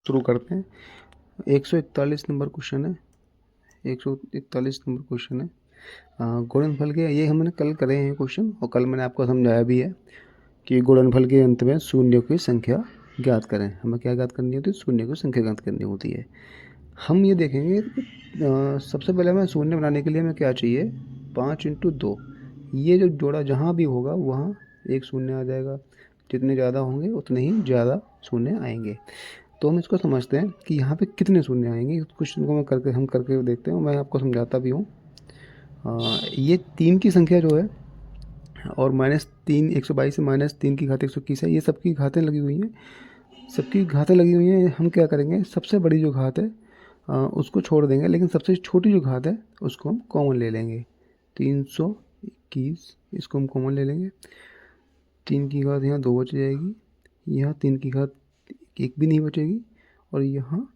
शुरू करते हैं। 141 नंबर क्वेश्चन है, 141 नंबर क्वेश्चन है गुणनफल के। ये हमने कल करे हैं क्वेश्चन, और कल मैंने आपको समझाया भी है कि गुणनफल के अंत में शून्य की संख्या ज्ञात करें। हमें क्या ज्ञात करनी होती है? शून्य की संख्या ज्ञात करनी होती है। हम ये देखेंगे सबसे पहले हमें शून्य बनाने के लिए हमें क्या चाहिए? 5 × 2। ये जो जोड़ा जहाँ भी होगा वहाँ एक शून्य आ जाएगा। जितने ज़्यादा होंगे उतने ही ज़्यादा शून्य आएंगे। तो हम इसको समझते हैं कि यहाँ पे कितने शून्य आएंगे। क्वेश्चन को हम करके देखते हैं, मैं आपको समझाता भी हूँ। ये 3 की संख्या जो है और -3 122 से -3 की घात 121 है, ये सबकी घातें लगी हुई हैं। सबकी घातें लगी हुई हैं। हम क्या करेंगे, सबसे बड़ी जो घात है उसको छोड़ देंगे, लेकिन सबसे छोटी जो घात है उसको हम कॉमन ले लेंगे। 321 इसको हम कॉमन ले लेंगे। 3 की घात यहाँ 2 बच जाएगी, यहाँ 3 की घात 1 भी नहीं बचेगी, और यहाँ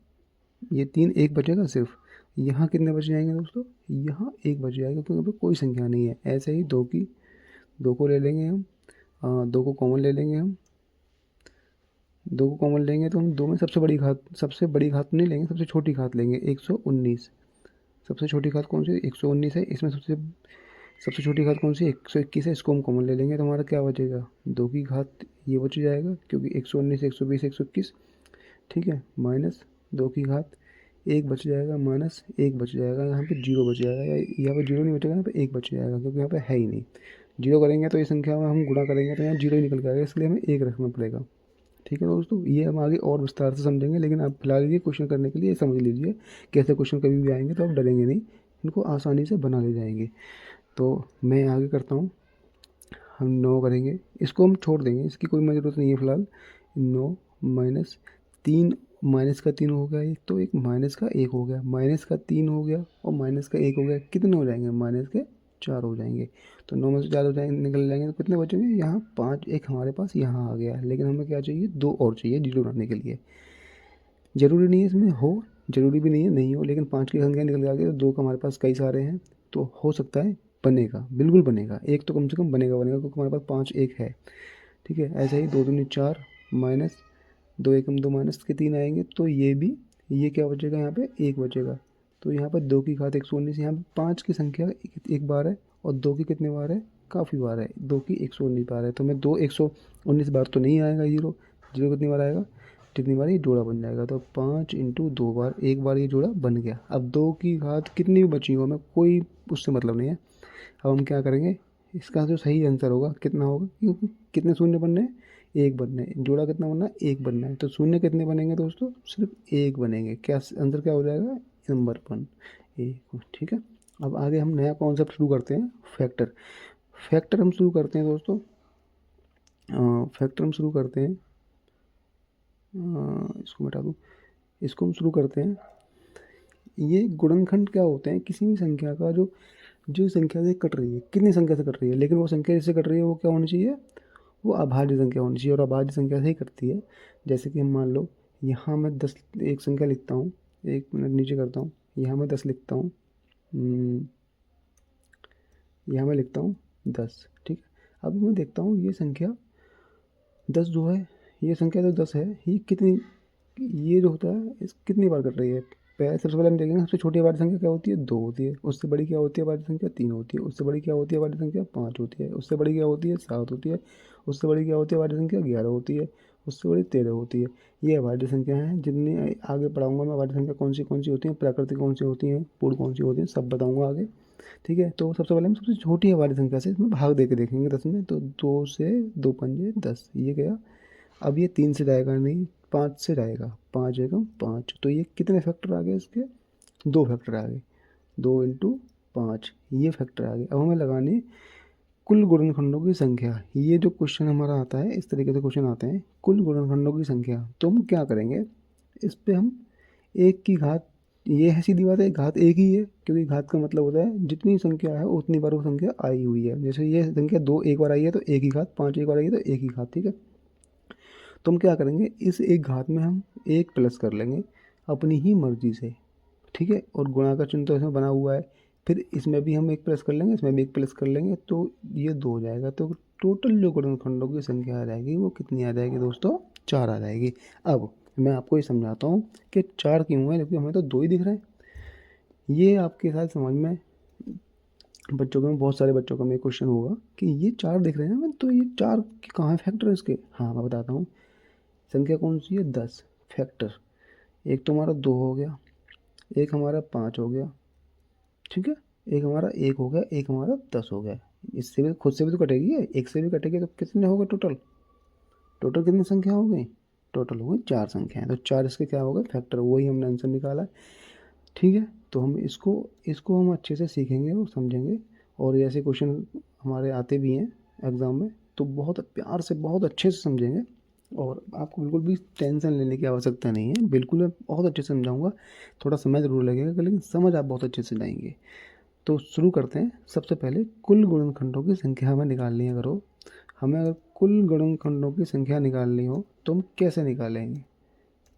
ये 3 1 बचेगा सिर्फ। यहाँ कितने बच जाएंगे दोस्तों? यहाँ 1 बच जाएगा, क्योंकि यहाँ पे कोई संख्या नहीं है। ऐसे ही 2 को ले लेंगे हम, 2 को कॉमन ले लेंगे हम। 2 को कॉमन लेंगे तो हम 2 में सबसे बड़ी घात नहीं लेंगे, सबसे छोटी घात लेंगे 119। सबसे छोटी घात कौन सी? 119 है। इसमें सबसे छोटी घात कौन सी? 121 है। इसको हम कॉमन ले लेंगे तो हमारा क्या बचेगा? 2 की घात ये बच जाएगा, क्योंकि 119 120 121, ठीक है। -2 की घात 1 बच जाएगा, -1 बच जाएगा। यहाँ पे 0 बच जाएगा, या यहाँ पे 0 नहीं बचेगा, यहाँ पे 1 बच जाएगा, क्योंकि यहाँ पे है ही नहीं। 0 करेंगे तो ये संख्या में हम गुणा करेंगे तो यहाँ 0 ही निकल के आएगा, इसलिए हमें 1 रखना पड़ेगा। ठीक है दोस्तों, ये हम आगे और विस्तार से समझेंगे, लेकिन आप फिलहाल ये क्वेश्चन करने के लिए समझ लीजिए कि ऐसे क्वेश्चन कभी भी आएंगे तो आप डरेंगे नहीं, इनको आसानी से बना ले जाएंगे। तो मैं आगे करता हूँ। हम 9 करेंगे, इसको हम छोड़ देंगे, इसकी कोई ज़रूरत नहीं है फिलहाल। 9 -3 -3 हो गया एक, तो एक माइनस का 1 हो गया, -3 हो गया और -1 हो गया। कितने हो जाएंगे? -4 हो जाएंगे। तो 9 में से 4 हो जाएंगे, निकल जाएंगे, तो कितने बचेंगे? यहाँ 5 एक हमारे पास यहाँ आ गया, लेकिन हमें क्या चाहिए? 2 और चाहिए 0 बनाने के लिए। ज़रूरी नहीं है इसमें हो, ज़रूरी भी नहीं है नहीं हो, लेकिन 5 की संख्या निकल के आ गई, तो 2 का हमारे पास कई सारे हैं, तो हो सकता है बनेगा, बिल्कुल बनेगा। एक तो कम से कम बनेगा, क्योंकि हमारे पास 5 1 है, ठीक है। ऐसे ही 2 दूनी 4 माइनस 2 एकम 2 -3 आएंगे, तो ये क्या बचेगा? यहाँ पे 1 बचेगा। तो यहाँ पर 2 की घात 119, यहाँ पे 5 की संख्या एक बार है, और 2 की कितने बार है? काफ़ी बार है। 2 की 119 बार है, तो मैं 2 119 बार तो नहीं आएगा जीरो कितनी बार आएगा? जितनी बार ये जोड़ा बन जाएगा। तो 5 × 2 बार, एक बार ये जोड़ा बन गया। अब 2 की घात कितनी भी बची हो, हमें कोई उससे मतलब नहीं है। अब हम क्या करेंगे, इसका जो सही आंसर होगा कितना होगा, क्योंकि कितने शून्य बनने हैं? 1 बनना है। जोड़ा कितना बनना है? 1 बनना है। तो शून्य कितने बनेंगे दोस्तों? सिर्फ 1 बनेंगे। क्या आंसर क्या हो जाएगा? नंबर 1 1, ठीक है। अब आगे हम नया कॉन्सेप्ट शुरू करते हैं, फैक्टर हम शुरू करते हैं दोस्तों। फैक्टर हम शुरू करते हैं, इसको मिटा दूँ, इसको हम शुरू करते हैं। ये गुणनखंड क्या होते हैं? किसी भी संख्या का जो संख्या से कट रही है, कितनी संख्या से कट रही है, लेकिन वो संख्या जिससे कट रही है वो क्या होनी चाहिए? वो अभाज्य संख्या होनी चाहिए, और अभाज्य संख्या से ही कटती है। जैसे कि हम मान लो यहाँ मैं 10 एक संख्या लिखता हूँ, 1 मिनट नीचे करता हूँ, यहाँ मैं 10 लिखता हूँ, यहाँ मैं लिखता हूँ 10, ठीक है। अब मैं देखता हूँ ये संख्या 10 जो है, ये संख्या जो 10 है, ये जो होता है इस कितनी बार कट रही है? सबसे पहले हम देखेंगे, सबसे छोटी अभाज्य संख्या क्या होती है? 2 होती है। उससे बड़ी क्या होती है अभाज्य संख्या? 3 होती है। उससे बड़ी क्या होती है अभाज्य संख्या? 5 होती है। उससे बड़ी क्या होती है? 7 होती है। उससे बड़ी क्या होती है अभाज्य संख्या? 11 होती है। उससे बड़ी 13 होती है। ये अभाज्य संख्या हैं। जितनी आगे पढ़ाऊंगा मैं, अभाज्य संख्या कौन सी होती हैं, प्राकृतिक कौन सी होती हैं, पूर्ण कौन सी होती हैं, सब बताऊँगा आगे, ठीक है। तो सबसे पहले हम सबसे छोटी अभाज्य संख्या से इसमें भाग दे के देखेंगे 10 में। तो 2 से 2 पंजे 10, ये गया। अब ये 3 से जाएगा नहीं, 5 से जाएगा, 5 एकम 5। तो ये कितने फैक्टर आ गए इसके? 2 फैक्टर आ गए। 2 × 5 ये फैक्टर आ गए। अब हमें लगानी कुल गुणनखंडों की संख्या। ये जो क्वेश्चन हमारा आता है, इस तरीके से क्वेश्चन आते हैं, कुल गुणनखंडों की संख्या। तो हम क्या करेंगे, इस पर हम 1 की घात, ये है सीधी बात है, घात 1 ही है, क्योंकि घात का मतलब होता है जितनी संख्या है उतनी बार वो संख्या आई हुई है। जैसे ये संख्या 2 एक बार आई है तो 1 की घात, 5 एक बार आई है तो 1 की घात, ठीक है। तो हम क्या करेंगे, इस एक घात में हम 1 प्लस कर लेंगे अपनी ही मर्जी से, ठीक है। और गुणा का चिन्ह तो इसमें बना हुआ है, फिर इसमें भी हम 1 प्लस कर लेंगे, इसमें भी 1 प्लस कर लेंगे, तो ये 2 हो जाएगा। तो टोटल जो गुणनखंडों की संख्या आ जाएगी वो कितनी आ जाएगी दोस्तों? 4 आ जाएगी। अब मैं आपको ये समझाता हूँ कि 4 क्यों है, जबकि हमें तो 2 ही दिख रहे हैं। ये आपके साथ समझ में, बच्चों के में बहुत सारे बच्चों का में क्वेश्चन होगा कि ये 4 दिख रहे हैं हमें, तो ये 4 के कहाँ है फैक्टर इसके? हाँ मैं बताता हूँ। संख्या कौन सी है? 10 फैक्टर। एक तो हमारा 2 हो गया, एक हमारा 5 हो गया, ठीक है, एक हमारा 1 हो गया, एक हमारा 10 हो गया। इससे भी खुद से भी तो कटेगी है, एक से भी कटेगी, तो कितने हो गए टोटल? टोटल कितनी संख्या हो गई? टोटल हो गई 4 संख्याएं। तो 4 इसके क्या हो गए? फैक्टर। वही हमने आंसर निकाला है, ठीक है। तो हम इसको इसको हम अच्छे से सीखेंगे और समझेंगे, और ऐसे क्वेश्चन हमारे आते भी हैं एग्ज़ाम में, तो बहुत प्यार से बहुत अच्छे से समझेंगे। और आपको बिल्कुल भी टेंशन लेने की आवश्यकता नहीं है, बिल्कुल मैं बहुत अच्छे से समझाऊंगा। थोड़ा समय ज़रूर लगेगा, लेकिन समझ आप बहुत अच्छे से लाएंगे। तो शुरू करते हैं। सबसे पहले कुल गुणनखंडों की संख्या हमें निकालनी है। करो, हमें अगर कुल गुणनखंडों की संख्या निकालनी हो तो हम कैसे निकालेंगे?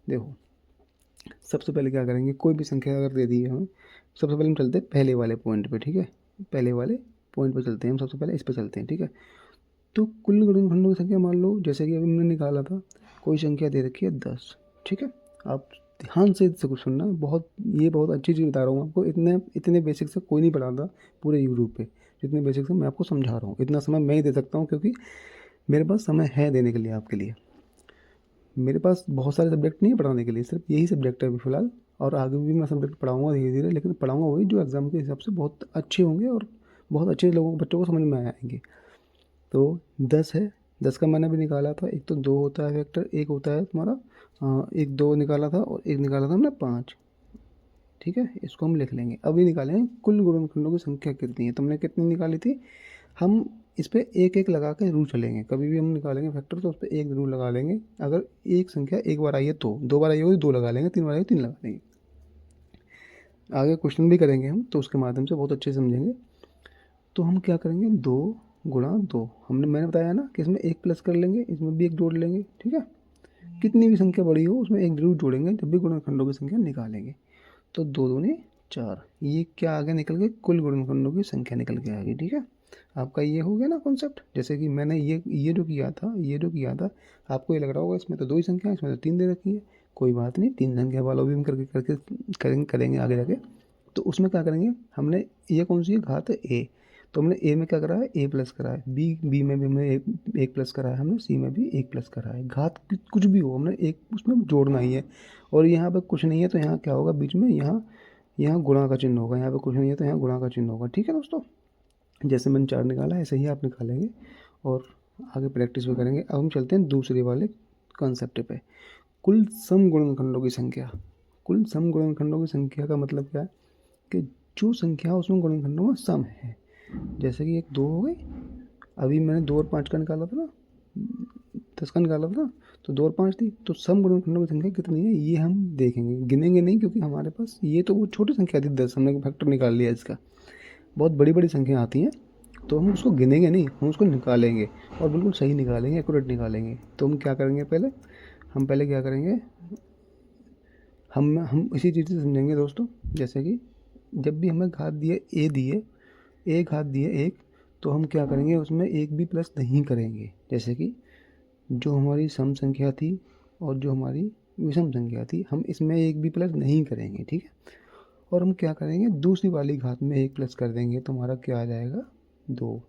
देखो, सबसे पहले क्या करेंगे, कोई भी संख्या अगर दे दी है हमें, सबसे पहले हम चलते हैं पहले वाले पॉइंट पे, ठीक है। पहले वाले पॉइंट पे चलते हैं हम, सबसे पहले इस पे चलते हैं, ठीक है। तो कुल गुणनखंडों की संख्या मान लो, जैसे कि अभी हमने निकाला था, कोई संख्या दे रखी है 10, ठीक है। आप ध्यान से इससे कुछ सुनना, बहुत अच्छी चीज़ बता रहा हूँ आपको। इतने इतने बेसिक से कोई नहीं पढ़ाता पूरे यूट्यूब पे, जितने बेसिक से मैं आपको समझा रहा हूँ। इतना समय मैं ही दे सकता हूँ, क्योंकि मेरे पास समय है देने के लिए आपके लिए। मेरे पास बहुत सारे सब्जेक्ट नहीं है पढ़ाने के लिए, सिर्फ यही सब्जेक्ट है अभी फ़िलहाल। और आगे भी मैं सब्जेक्ट पढ़ाऊँगा धीरे धीरे, लेकिन पढ़ाऊँगा वही जो एग्ज़ाम के हिसाब से बहुत अच्छे होंगे और बहुत अच्छे लोगों बच्चों को समझ में आएंगे। तो 10 है, 10 का मैंने भी निकाला था। एक तो 2 होता है वेक्टर, एक होता है तुम्हारा एक 2 निकाला था, और एक निकाला था हमने 5, ठीक है। इसको हम लिख लेंगे। अभी निकालेंगे कुल गुणनखंडों की संख्या कितनी है। तुमने कितनी निकाली थी? हम इस पे एक एक लगा के जरूर चलेंगे। कभी भी हम निकालेंगे फैक्टर तो उस पर एक जरूर लगा लेंगे। अगर एक संख्या एक बार आई है तो, 2 बार आई होगी 2 लगा लेंगे, 3 बार आई 3 लगा लेंगे। आगे क्वेश्चन भी करेंगे हम, तो उसके माध्यम से बहुत अच्छे से समझेंगे। तो हम क्या करेंगे, 2 × 2, मैंने बताया ना कि इसमें एक प्लस कर लेंगे, इसमें भी एक जोड़ लेंगे, ठीक है। कितनी भी संख्या बड़ी हो उसमें एक जरूर जोड़ेंगे जब भी गुणनखंडों की संख्या निकालेंगे। तो 2 दूनी 4, ये क्या आगे निकल गए? कुल गुणनखंडों की संख्या निकल के आ गई, ठीक है। आपका ये हो गया ना कॉन्सेप्ट। जैसे कि मैंने ये जो किया था आपको ये लग रहा होगा इसमें तो 2 ही संख्या है, इसमें तो 3 दे रखी है। कोई बात नहीं, 3 संख्या वाला भी हम करके करके करेंगे आगे जाके। तो उसमें क्या करेंगे, हमने ये कौन सी है? घात है ए। तो हमने ए में क्या करा है? ए प्लस करा है। बी में भी हमने एक प्लस करा है, हमने सी में भी एक प्लस करा है। घात कुछ भी हो, हमने एक उसमें जोड़ना ही है। और यहाँ पे कुछ नहीं है तो यहाँ क्या होगा? बीच में यहाँ यहाँ गुणा का चिन्ह होगा। यहाँ पे कुछ नहीं है तो यहाँ गुणा का चिन्ह होगा, ठीक है दोस्तों। जैसे मैंने 4 निकाला ऐसे ही आप निकालेंगे, और आगे प्रैक्टिस भी करेंगे। अब हम चलते हैं दूसरे वाले कॉन्सेप्ट पे, कुल सम गुणनखंडों की संख्या। कुल सम गुणनखंडों की संख्या का मतलब क्या है कि जो संख्या उसमें गुणनखंडों में सम है। जैसे कि एक 2 हो गई, अभी मैंने 2 और 5 का निकाला था ना, 10 का निकाला था ना, तो 2 और 5 थी। तो सम गुणनखंडों की संख्या कितनी है ये हम देखेंगे, गिनेंगे नहीं, क्योंकि हमारे पास ये तो वो छोटी संख्या थी 10, हमने फैक्टर निकाल लिया इसका। बहुत बड़ी बड़ी संख्या आती हैं तो हम उसको गिनेंगे नहीं, हम उसको निकालेंगे, और बिल्कुल सही निकालेंगे, एक्यूरेट निकालेंगे। तो हम क्या करेंगे, पहले क्या करेंगे, हम इसी चीज़ से समझेंगे दोस्तों। जैसे कि जब भी हमें घात दिए ए दिए, एक घात दिए एक, तो हम क्या करेंगे, उसमें एक भी प्लस नहीं करेंगे। जैसे कि जो हमारी सम संख्या थी और जो हमारी विषम संख्या थी, हम इसमें एक भी प्लस नहीं करेंगे, ठीक है। और हम क्या करेंगे, दूसरी वाली घात में एक प्लस कर देंगे, तो हमारा क्या आ जाएगा? 2।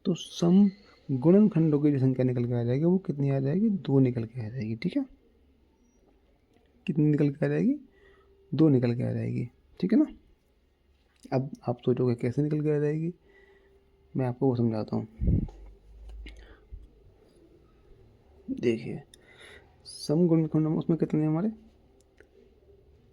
तो सम गुणनखंडों की जो संख्या निकल के आ जाएगी वो कितनी आ जाएगी? 2 निकल के आ जाएगी, ठीक है। कितनी निकल के आ जाएगी? 2 निकल के आ जाएगी, ठीक है ना। अब आप सोचोगे कैसे निकल के आ जाएगी, मैं आपको वो समझाता हूँ। देखिए, सम गुणनखंडों में उसमें कितने हमारे,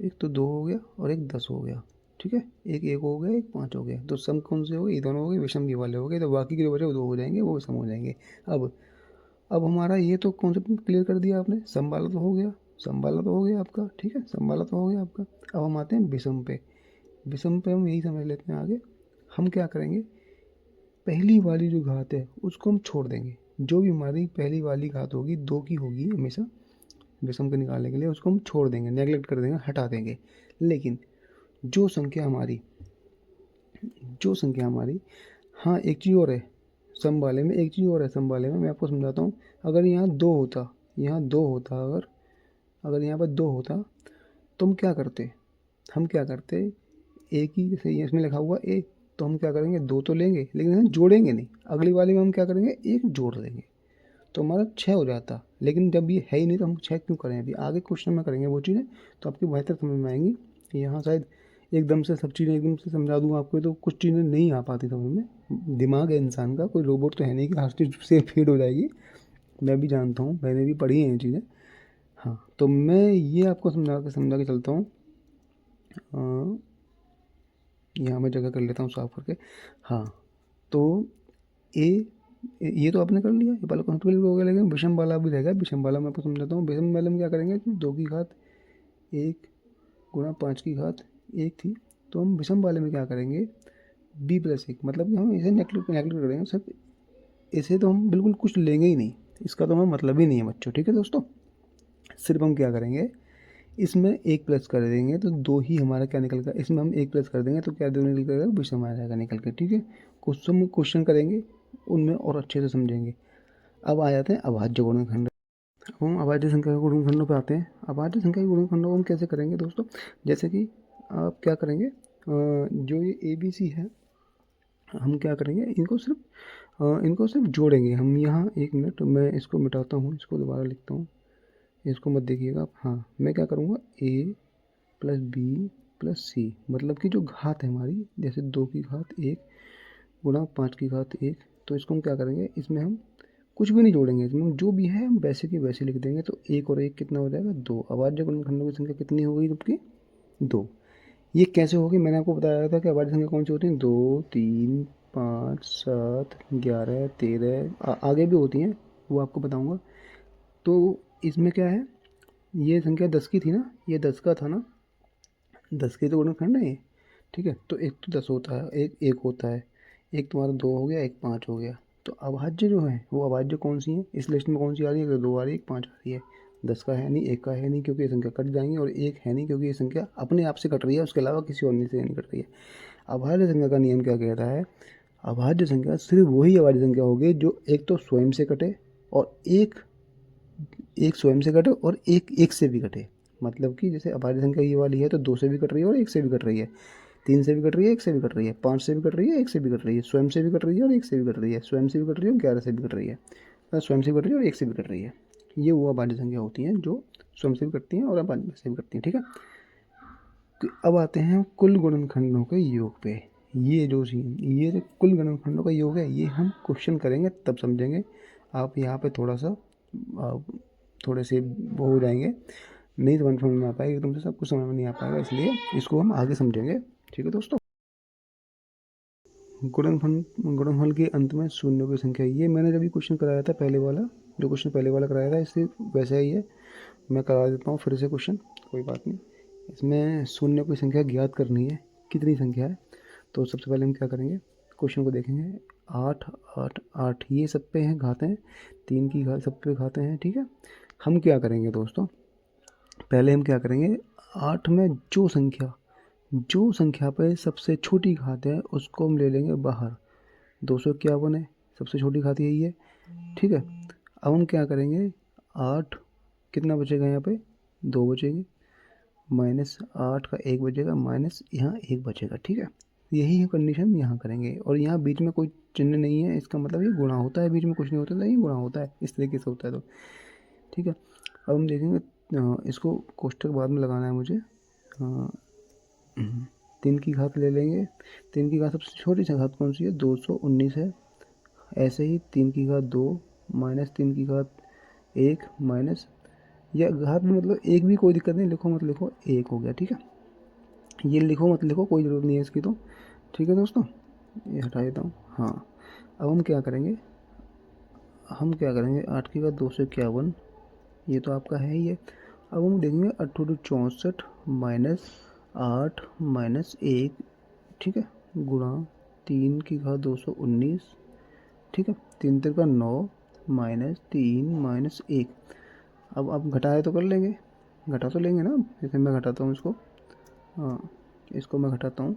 एक तो 2 हो गया और एक 10 हो गया, ठीक है। एक 1 हो गया, एक 5 हो गया। तो सम कौन से हो गए? ये दोनों हो गए, विषम ये वाले हो गए। तो बाकी के जो बचे वो 2 हो जाएंगे, वो सम हो जाएंगे। अब हमारा ये तो कॉन्सेप्ट क्लियर कर दिया आपने। सम वाला तो हो गया, सम वाला तो हो गया आपका, ठीक है, सम वाला तो हो गया आपका। अब हम आते हैं विषम पे। विषम पे हम यही समझ लेते हैं आगे। हम क्या करेंगे, पहली वाली जो घात है उसको हम छोड़ देंगे। जो भी हमारी पहली वाली घात होगी 2 की होगी हमेशा, विषम को निकालने के लिए उसको हम छोड़ देंगे, नेगलेक्ट कर देंगे, हटा देंगे। लेकिन जो संख्या हमारी हाँ एक चीज़ और है सम वाले में, मैं आपको समझाता हूँ। अगर यहाँ 2 होता, अगर अगर यहाँ पर 2 होता तो हम क्या करते, एक ही, जैसे इसमें लिखा हुआ ए, तो हम क्या करेंगे 2 तो लेंगे लेकिन हम जोड़ेंगे नहीं, अगली वाली में हम क्या करेंगे 1 जोड़ देंगे तो हमारा 6 हो जाता। लेकिन जब ये है ही नहीं तो हम 6 क्यों करें, अभी आगे क्वेश्चन में करेंगे वो चीज़ें तो आपकी बेहतर समझ में आएंगी। यहाँ शायद एकदम से सब चीज़ें एकदम से समझा दूँ आपको तो कुछ चीज़ें नहीं आ पाती समझ में, दिमाग है इंसान का, कोई रोबोट तो है नहीं कि हर चीज़ से फीड हो जाएगी। मैं भी जानता हूँ, मैंने भी पढ़ी हैं ये चीज़ें। हाँ, तो मैं ये आपको समझा के चलता हूँ। यहाँ मैं जगह कर लेता हूँ साफ करके। हाँ, तो ए, ये तो आपने कर लिया, ये वाला कॉन्सेप्ट हो गया, लेकिन विषम वाला भी रहेगा। विषम वाला मैं आपको समझाता हूँ। विषम वाले में क्या करेंगे, 2 की घात 1 गुणा 5 की घात 1 थी, तो हम विषम वाले में क्या करेंगे b+1, मतलब कि हम इसे नेगलेक्ट करेंगे सिर्फ, इसे तो हम बिल्कुल कुछ लेंगे ही नहीं, इसका तो हमें मतलब ही नहीं है बच्चों। ठीक है दोस्तों, सिर्फ हम क्या करेंगे इसमें 1 प्लस कर देंगे तो 2 ही हमारा क्या निकल कर, इसमें हम 1 प्लस कर देंगे तो क्या 2 निकल कर विषम आ जाएगा निकल के। ठीक है, क्वेश्चन करेंगे उनमें और अच्छे से समझेंगे। अब आ जाते हैं अभाज्य गुणनखंड। अब हम अभाज्य संख्या के गुणनखंडों पे आते हैं। अभाज्य संख्या के गुणनखंडों को हम कैसे करेंगे दोस्तों, जैसे कि आप क्या करेंगे, जो ये ABC है हम क्या करेंगे इनको सिर्फ जोड़ेंगे हम। यहाँ 1 मिनट मैं इसको मिटाता हूँ, इसको दोबारा लिखता हूँ, इसको मत देखिएगा आप। हाँ, मैं क्या करूँगा A+B+C, मतलब कि जो घात है हमारी, जैसे 2 की घात 1 गुणा 5 की घात 1, तो इसको हम क्या करेंगे, इसमें हम कुछ भी नहीं जोड़ेंगे, इसमें जो भी है हम वैसे की वैसे लिख देंगे। तो 1 और 1 कितना हो जाएगा 2। अभाज्य गुणनखंडों की संख्या कितनी हो गई आपकी 2। ये कैसे होगी, मैंने आपको बताया था कि अभाज्य संख्या कौन सी होती है, 2 3 5 7 11 13 आगे भी होती हैं, वो आपको बताऊँगा। तो इसमें क्या है, ये संख्या 10 की थी ना, ये 10 का था ना, 10 के तो गुणनखंड है ये। ठीक है, तो एक तो 10 होता है, एक 1 होता है, एक तुम्हारा 2 हो गया, एक 5 हो गया। तो अभाज्य जो है वो अभाज्य कौन सी है इस लिस्ट में, कौन सी आ रही है, 2 आ रही है, 1 5 आ रही है। 10 का है नहीं, 1 का है नहीं क्योंकि ये संख्या कट जाएंगी, और 1 है नहीं क्योंकि ये संख्या अपने आप से कट रही है, उसके अलावा किसी और से नहीं कट रही है। अभाज्य संख्या का नियम क्या कहता है, अभाज्य संख्या सिर्फ वही अभाज्य संख्या होगी जो एक तो स्वयं से कटे और एक स्वयं से कटे और एक से भी कटे। मतलब कि जैसे अभाज्य संख्या ये वाली है तो 2 से भी कट रही है और 1 से भी कट रही है, 3 से भी कट रही है, 1 से भी कट रही है, 5 से भी कट रही है, 1 से भी कट रही है, स्वयं से भी कट रही है और 1 से भी कट रही है, स्वयं से भी कट रही है और 11 से भी कट रही है, स्वयं से भी कट रही है और 1 से भी कट रही है। ये वो अभाज्य संख्या होती हैं जो स्वयं से भी कटती हैं और अभाज्य से भी कटती हैं। ठीक है, तो अब आते हैं कुल गुणनखंडों के योग पे। ये जो कुल गुणनखंडों का योग है ये हम क्वेश्चन करेंगे तब समझेंगे। आप यहाँ पे थोड़ा सा थोड़े से वो हो जाएंगे, नहीं तो समझ में आ पाएगा, एकदम से सब कुछ समझ में नहीं आ पाएगा, इसलिए इसको हम आगे समझेंगे। ठीक है दोस्तों, गुणनफल के अंत में शून्यों की संख्या, ये मैंने जब क्वेश्चन कराया था पहले वाला, जो क्वेश्चन पहले वाला कराया था इससे वैसा ही है, मैं करा देता हूँ फिर से क्वेश्चन, कोई बात नहीं। इसमें शून्य की संख्या ज्ञात करनी है, कितनी संख्या है। तो सबसे पहले हम क्या करेंगे, क्वेश्चन को देखेंगे। 8 8 8 ये सब पे हैं घातें, 3 की घात सब पे घातें हैं। ठीक है, हम क्या करेंगे दोस्तों, पहले हम क्या करेंगे 8 में जो संख्या पे सबसे छोटी घात है उसको हम ले लेंगे बाहर। 251 है, सबसे छोटी घात यही है। ठीक है, अब हम क्या करेंगे 8 कितना बचेगा यहाँ पे 2 बचेंगे, -8 का 1 बचेगा, माइनस यहाँ 1 बचेगा। ठीक है, यही कंडीशन यहाँ करेंगे, और यहाँ बीच में कोई चिन्ह नहीं है, इसका मतलब ये गुणा होता है, बीच में कुछ नहीं होता, ये गुणा होता है, इस तरीके से होता है। तो ठीक है, अब हम देखेंगे इसको कोष्टक बाद में लगाना है मुझे। 3 की घात ले लेंगे, 3 की घात सबसे छोटी सी घात कौन सी है 219 है। ऐसे ही 3 की घात 2 माइनस 3 की घात 1 माइनस, या घात में मतलब एक भी कोई दिक्कत नहीं, लिखो मत लिखो 1 हो गया। ठीक है, ये लिखो मत लिखो कोई ज़रूरत नहीं है इसकी। तो ठीक है दोस्तों, ये हटा देता हूँ। हाँ, अब हम क्या करेंगे 8 की घात 251, ये तो आपका है ही है। अब हम देखेंगे 8 64 माइनस 8 माइनस 1, ठीक है, गुणा 3 की घात 219। ठीक है, 3 3 का 9 माइनस 3 माइनस 1। अब आप घटाए तो कर लेंगे, घटा तो लेंगे ना। जैसे मैं घटाता हूँ इसको, हाँ इसको मैं घटाता हूँ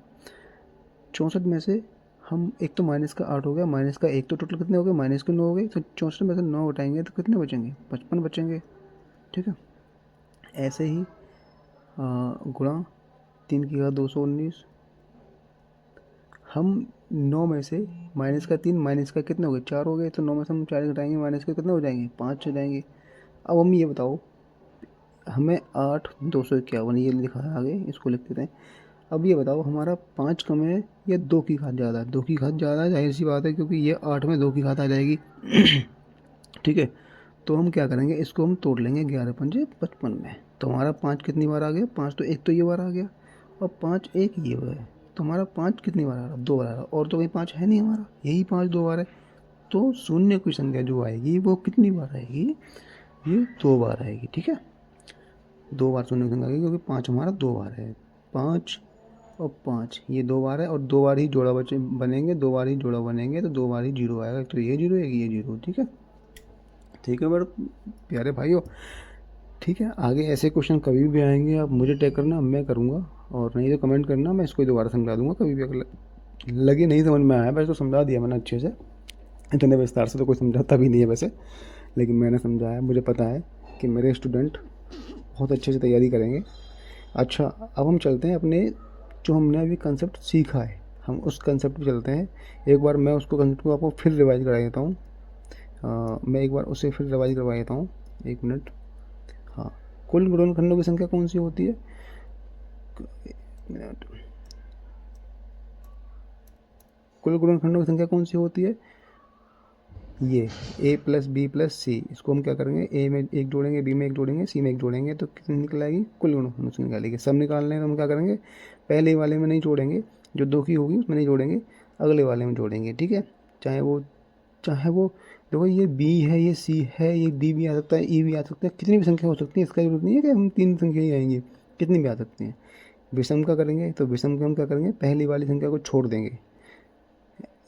64 में से हम, एक तो माइनस का 8 हो गया, माइनस का 1, तो टोटल कितने हो गए माइनस के 9 हो गए। तो 64 में से 9 घटाएंगे तो कितने बचेंगे 55 बचेंगे। ठीक है, ऐसे ही गुणा 3 की घात 219। हम 9 में से माइनस का 3 माइनस का कितने हो गए, 4 हो गए। तो 9 में से हम 4 घटाएंगे, माइनस के कितने हो जाएंगे, 5 हो जाएंगे। अब हम ये बताओ, हमें 8 251 ये लिखा है आगे, इसको लिख देते हैं। अब ये बताओ हमारा 5 कम है या 2 की घात ज़्यादा है। 2 की घात ज़्यादा है, जाहिर सी बात है, क्योंकि ये 8 में 2 की घात आ जाएगी। ठीक है, तो हम क्या करेंगे, इसको हम तोड़ लेंगे 11 पंजे 55 में। तो हमारा 5 कितनी बार आ गया, 5 तो एक तो ये बार आ गया और 5 एक ये है। तो हमारा 5 कितनी बार आ रहा, 2 बार आ रहा, और तो कहीं 5 है नहीं हमारा, यही 5 2 बार है। तो शून्य की संख्या जो आएगी वो कितनी बार आएगी, ये 2 बार आएगी। ठीक है, 2 बार शून्य की संख्या आएगी, क्योंकि 5 हमारा 2 बार है। 5 और 5 ये 2 बार है, और 2 बार ही जोड़ा बनेंगे, 2 बार ही जोड़ा बनेंगे, तो 2 बार ही जीरो आएगा। तो ये जीरो है, ये जीरो। ठीक है, ठीक है मेरे प्यारे भाइयों। ठीक है, आगे ऐसे क्वेश्चन कभी भी आएंगे, आप मुझे टैग करना, मैं करूँगा, और नहीं तो कमेंट करना, मैं इसको दोबारा समझा दूंगा कभी भी। अगर लगे नहीं समझ में आया, वैसे तो समझा दिया मैंने अच्छे से, इतने विस्तार से तो कोई समझाता भी नहीं है वैसे, लेकिन मैंने समझाया। मुझे पता है कि मेरे स्टूडेंट बहुत अच्छे से तैयारी करेंगे। अच्छा, अब हम चलते हैं अपने, जो हमने अभी कंसेप्ट सीखा है, हम उस कंसेप्ट पे चलते हैं। एक बार मैं उसको कंसेप्ट को आपको फिर रिवाइज करा देता हूँ। मैं एक बार उसे फिर रिवाइज करवा देता हूँ, 1 मिनट। हाँ, कुल गुणनखंडों की संख्या कौन सी होती है, कुल गुणनखंडों की संख्या कौन सी होती है, ये a प्लस बी प्लस सी। इसको हम क्या करेंगे, a में एक जोड़ेंगे, b में एक जोड़ेंगे, c में एक जोड़ेंगे, तो कितनी निकल आएगी, कुल गुणनखंडों की निकालेंगे। सब निकालने तो हम क्या करेंगे, पहले वाले में नहीं जोड़ेंगे, जो 2 की होगी उसमें नहीं जोड़ेंगे, अगले वाले में जोड़ेंगे। ठीक है, चाहे वो देखो, ये b है, ये c है, ये d भी आ सकता है, e भी आ सकता है, कितनी भी संख्या हो सकती है, इसका जरूरत नहीं है कि हम 3 संख्या ही आएंगी, कितनी भी आ सकती हैं। विषम का करेंगे, तो विषम का हम क्या करेंगे, पहली वाली संख्या को छोड़ देंगे।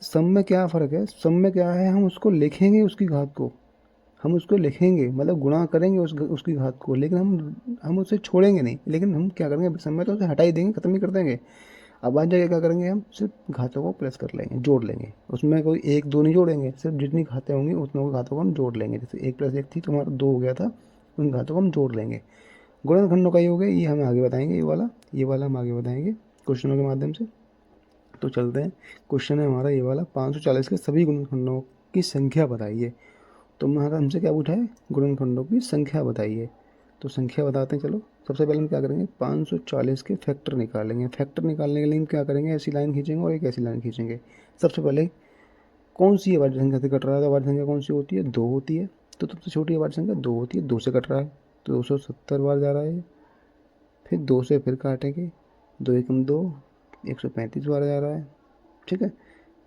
सम में क्या फ़र्क है, सम में क्या है, हम उसको लिखेंगे, उसकी घात को हम उसको लिखेंगे, मतलब गुणा करेंगे उसकी घात को, लेकिन हम उसे छोड़ेंगे नहीं। लेकिन हम क्या करेंगे, सम में तो उसे हटा ही देंगे, ख़त्म ही कर देंगे। अब आज जगह क्या करेंगे, हम सिर्फ घातों को प्लस कर लेंगे, जोड़ लेंगे। उसमें कोई 1 2 नहीं जोड़ेंगे, सिर्फ जितनी घातें होंगी उतनों घातों को हम जोड़ लेंगे। जैसे 1 + 1 थी तो हमारा 2 हो गया था, उन घातों को हम जोड़ लेंगे। गुणनखंडों का ये हो गया, ये हमें आगे बताएंगे, ये वाला हम आगे बताएंगे क्वेश्चनों के माध्यम से। तो चलते हैं, क्वेश्चन है हमारा ये वाला, 540 के सभी गुणनखंडों की संख्या बताइए। तो हमारा हमसे क्या पूछा है, गुणनखंडों की संख्या बताइए। तो संख्या बताते हैं, चलो। सबसे पहले हम क्या करेंगे, 540 के फैक्टर निकालेंगे। फैक्टर निकालने के लिए हम क्या करेंगे, ऐसी लाइन खींचेंगे और एक ऐसी लाइन खींचेंगे। सबसे पहले कौन सी अभाज्य संख्या से कट रहा है, तो अभाज्य संख्या कौन सी होती है, 2 होती है। तो सबसे छोटी अभाज्य संख्या 2 होती है, 2 से कट रहा है, तो 270 बार जा रहा है। फिर 2 से फिर काटेंगे, 2 एकम 2, 135 बार जा रहा है। ठीक है,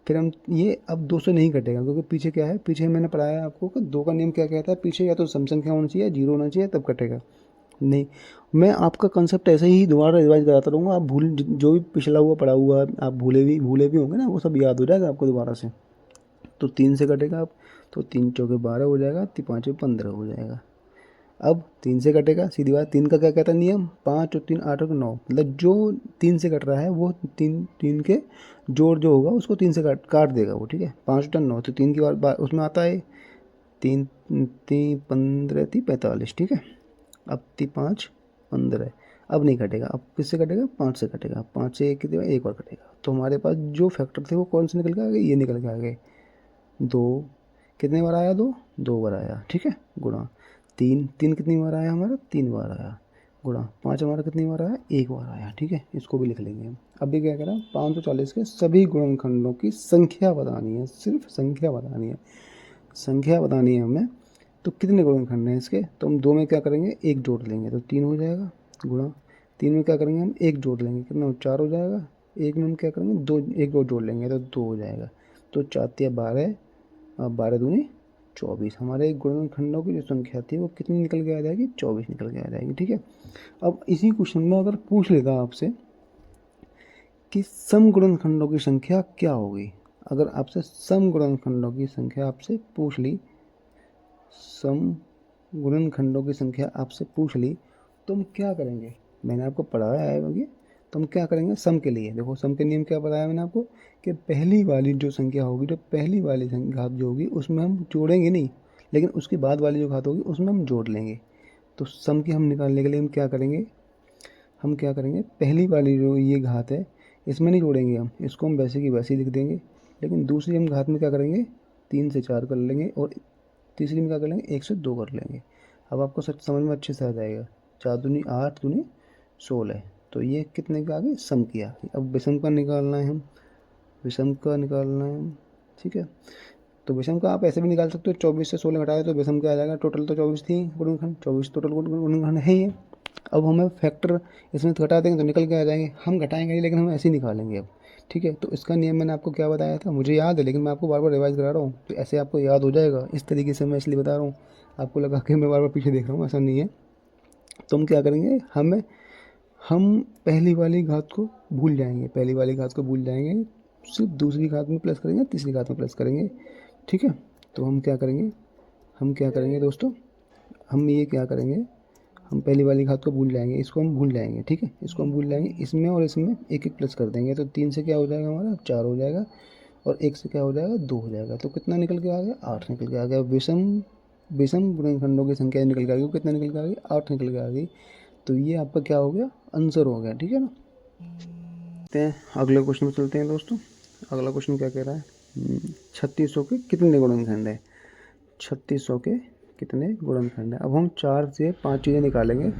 फिर हम ये अब 2 से नहीं कटेगा, क्योंकि पीछे क्या है, पीछे मैंने पढ़ाया आपको कि 2 का नियम क्या कहता है, पीछे या तो सम संख्या होनी चाहिए, 0 होना चाहिए, तब कटेगा। नहीं, मैं आपका कंसेप्ट ऐसे ही दोबारा रिवाइज कराता रहूँगा। आप जो भी पिछला हुआ पढ़ा हुआ आप भूले भी होंगे ना, वो सब याद हो जाएगा आपको दोबारा से। तो 3 से कटेगा आप, तो 3 चौके 12 हो जाएगा, 5 15 हो जाएगा। अब 3 से कटेगा, सीधी बात, 3 का क्या कहता है नियम, 5 और 3 8 और 9, मतलब जो 3 से कट रहा है वो तीन के जोड़ जो होगा उसको 3 से काट देगा वो। ठीक है, 5 और 9, तो 3 की बार उसमें आता है 3 3 15 3 45। ठीक है, अब 5 15, अब नहीं कटेगा। अब किससे कटेगा, 5 से कटेगा, 5 से एक बार कटेगा। तो हमारे पास जो फैक्टर थे वो कौन से निकल के आ गए, ये निकल के आ गए। 2 कितने बार आया, 2 बार आया। ठीक है, गुणा 3 कितनी बार आया हमारा, 3 बार आया। गुणा 5 हमारा कितनी बार आया, 1 बार आया। ठीक है, इसको भी लिख लेंगे हम। अभी क्या करा, 540 के सभी गुणनखंडों की संख्या बतानी है, सिर्फ संख्या बतानी है, संख्या बतानी है हमें। तो कितने गुणनखंड हैं इसके, तो हम 2 में क्या करेंगे, 1 जोड़ लेंगे, तो 3 हो जाएगा। गुणा 3 में क्या करेंगे, हम 1 जोड़ लेंगे, कितना 4 हो जाएगा। 1 में हम क्या करेंगे, 1 और जोड़ लेंगे, तो 2 हो जाएगा। तो 4 या 12, अब 12 दूनी 24, हमारे गुणनखंडों की जो संख्या थी वो कितनी निकल के आ जाएगी, 24 निकल के आ जाएगी। ठीक है, अब इसी क्वेश्चन में अगर पूछ लेता आपसे कि सम गुणनखंडों की संख्या क्या होगी, अगर आपसे सम गुणनखंडों की संख्या आपसे पूछ ली, सम गुणनखंडों की संख्या आपसे पूछ ली, तो हम क्या करेंगे, मैंने आपको पढ़ाया है अभी। तो हम क्या करेंगे, सम के लिए देखो, सम के नियम क्या बताया मैंने आपको, कि पहली वाली जो संख्या होगी, जो पहली वाली घात जो होगी उसमें हम जोड़ेंगे नहीं, लेकिन उसके बाद वाली जो घात होगी उसमें हम जोड़ लेंगे। तो सम की हम निकालने के लिए हम क्या करेंगे, पहली वाली जो ये घात है इसमें नहीं जोड़ेंगे हम, इसको हम वैसे की वैसे ही लिख देंगे। लेकिन दूसरी हम घात में क्या करेंगे, 3 से 4 कर लेंगे और तीसरी में क्या कर लेंगे, 1 से 2 कर लेंगे। अब आपको सच समझ में अच्छे से आ जाएगा। 4 दूनी 8 दूनी 16, तो ये कितने का आ गया, सम की आ गई। अब विषम का निकालना है हम, ठीक है। तो विषम का आप ऐसे भी निकाल सकते हो, 24 से 16 घटाए तो विषम क्या आ जाएगा, टोटल तो 24 थी गुणनखंड, 24 टोटल गुणनखंड है ही। अब हमें फैक्टर इसमें घटा देंगे तो निकल के आ जाएंगे, हम घटाएंगे नहीं लेकिन हम ऐसे ही निकालेंगे अब, ठीक है। तो इसका नियम मैंने आपको क्या बताया था, मुझे याद है लेकिन मैं आपको बार बार रिवाइज करा रहा हूँ, तो ऐसे आपको याद हो जाएगा। इस तरीके से मैं इसलिए बता रहा हूँ, आपको लगा कि मैं बार बार पीछे देख रहा हूँ, ऐसा नहीं है। तो हम क्या करेंगे, हम पहली वाली घात को भूल जाएंगे, सिर्फ दूसरी घात में प्लस करेंगे, तीसरी घात में प्लस करेंगे, ठीक है। तो हम क्या करेंगे दोस्तों, हम पहली वाली घात को भूल जाएंगे, इसको हम भूल जाएंगे, ठीक है। इसको हम भूल जाएंगे, इसमें और इसमें एक एक प्लस कर देंगे, तो 3 से क्या हो जाएगा हमारा, 4 हो जाएगा, और 1 से क्या हो जाएगा, 2 हो जाएगा। तो कितना निकल के आ गया, 8 निकल के आ गया। विषम गुणनखंडों की संख्या निकल के आ गई, कितना निकल के आ गई, 8 निकल के आ गई। तो ये आपका क्या हो गया, आंसर हो गया, ठीक है ना। अगले क्वेश्चन में चलते हैं दोस्तों। अगला क्वेश्चन क्या कह रहा है, 3600 के कितने गुणनखंड है, 3600 के कितने गुणनखंड है। अब हम 4 से 5 चीज़ें निकालेंगे।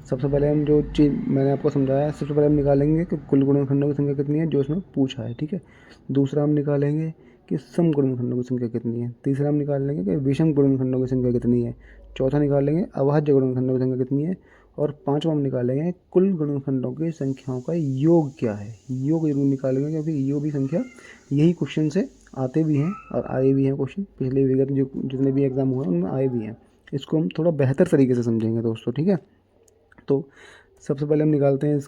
सबसे पहले हम जो चीज़ मैंने आपको समझाया, सबसे पहले हम निकालेंगे कि कुल गुणनखंडों की संख्या कितनी है जो इसमें पूछा है, ठीक है। दूसरा हम निकालेंगे कि सम गुणनखंडों की संख्या कितनी है। तीसरा हम निकालेंगे कि विषम गुणनखंडों की संख्या कितनी है। चौथा निकालेंगे अभाज्य गुणनखंडों की संख्या कितनी है। और पांचवा हम निकालेंगे कुल गुणनखंडों की संख्याओं का योग क्या है। योग जरूर निकालेंगे क्योंकि योग भी संख्या यही क्वेश्चन से आते भी हैं और आए भी हैं क्वेश्चन, पिछले विगत जो जितने भी एग्जाम हुए उनमें आए भी हैं। इसको हम थोड़ा बेहतर तरीके से समझेंगे दोस्तों, ठीक है। तो सबसे पहले हम निकालते हैं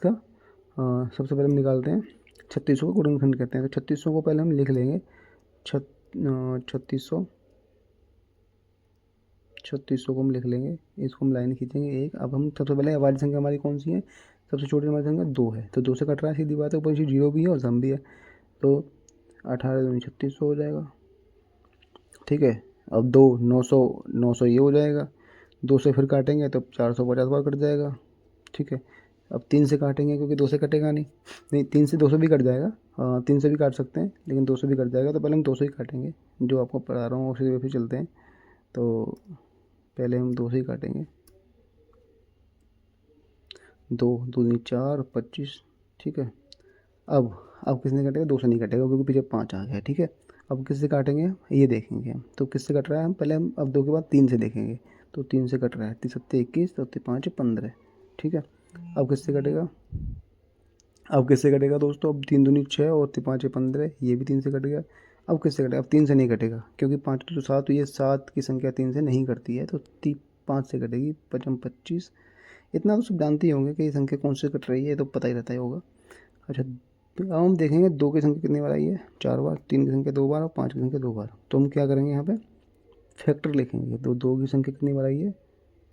3600 को गुणनखंड कहते हैं। तो 3600 को पहले हम लिख लेंगे, 3600 को हम लिख लेंगे, इसको हम लाइन खींचेंगे एक। अब हम सबसे पहले अभाज्य संख्या हमारी कौन सी है, सबसे छोटी हमारी संख्या 2 है, तो 2 से कट रहा है, सीधी बात है, ऊपर 0 भी है और सम भी है, तो 18 दूनी 3600 हो जाएगा, ठीक है। अब 900 ये हो जाएगा, 2 से फिर काटेंगे तो 450 बार कट जाएगा, ठीक है। अब 3 से काटेंगे क्योंकि 2 से कटेगा नहीं, 3 से 200 भी कट जाएगा, 3 से भी काट सकते हैं लेकिन 200 भी कट जाएगा, तो पहले हम 200 ही काटेंगे, जो आपको पढ़ा रहा हूँ उसी वे पे चलते हैं। तो पहले हम 2 से ही काटेंगे, 2 दूनी 4 25, ठीक है। अब किसने कटेगा, 2 से नहीं कटेगा क्योंकि पीछे 5 आ गया, ठीक है। अब किससे काटेंगे ये देखेंगे हम, तो किससे कट रहा है, हम पहले हम अब 2 के बाद 3 से देखेंगे, तो 3 से कट रहा है, 3 सत्ते 21, तो 5 15, ठीक है। अब किससे कटेगा दोस्तों, अब 3 दूनी 6 और 5 15, ये भी 3 से कट गया। अब किससे कटेगा, अब 3 से नहीं कटेगा क्योंकि 5 तो 7, तो ये 7 की संख्या 3 से नहीं कटती है, तो 5 से कटेगी, 5 25। इतना तो सब जानते ही होंगे कि ये संख्या कौन से कट रही है, तो पता ही रहता ही होगा। अच्छा, तो अब हम देखेंगे 2 की संख्या कितनी बार आई है, 4 बार, 3 की संख्या 2 बार और 5 की संख्या 2 बार। तो हम क्या करेंगे, यहाँ पे फैक्टर लिखेंगे। तो 2 की संख्या कितनी बार आई है,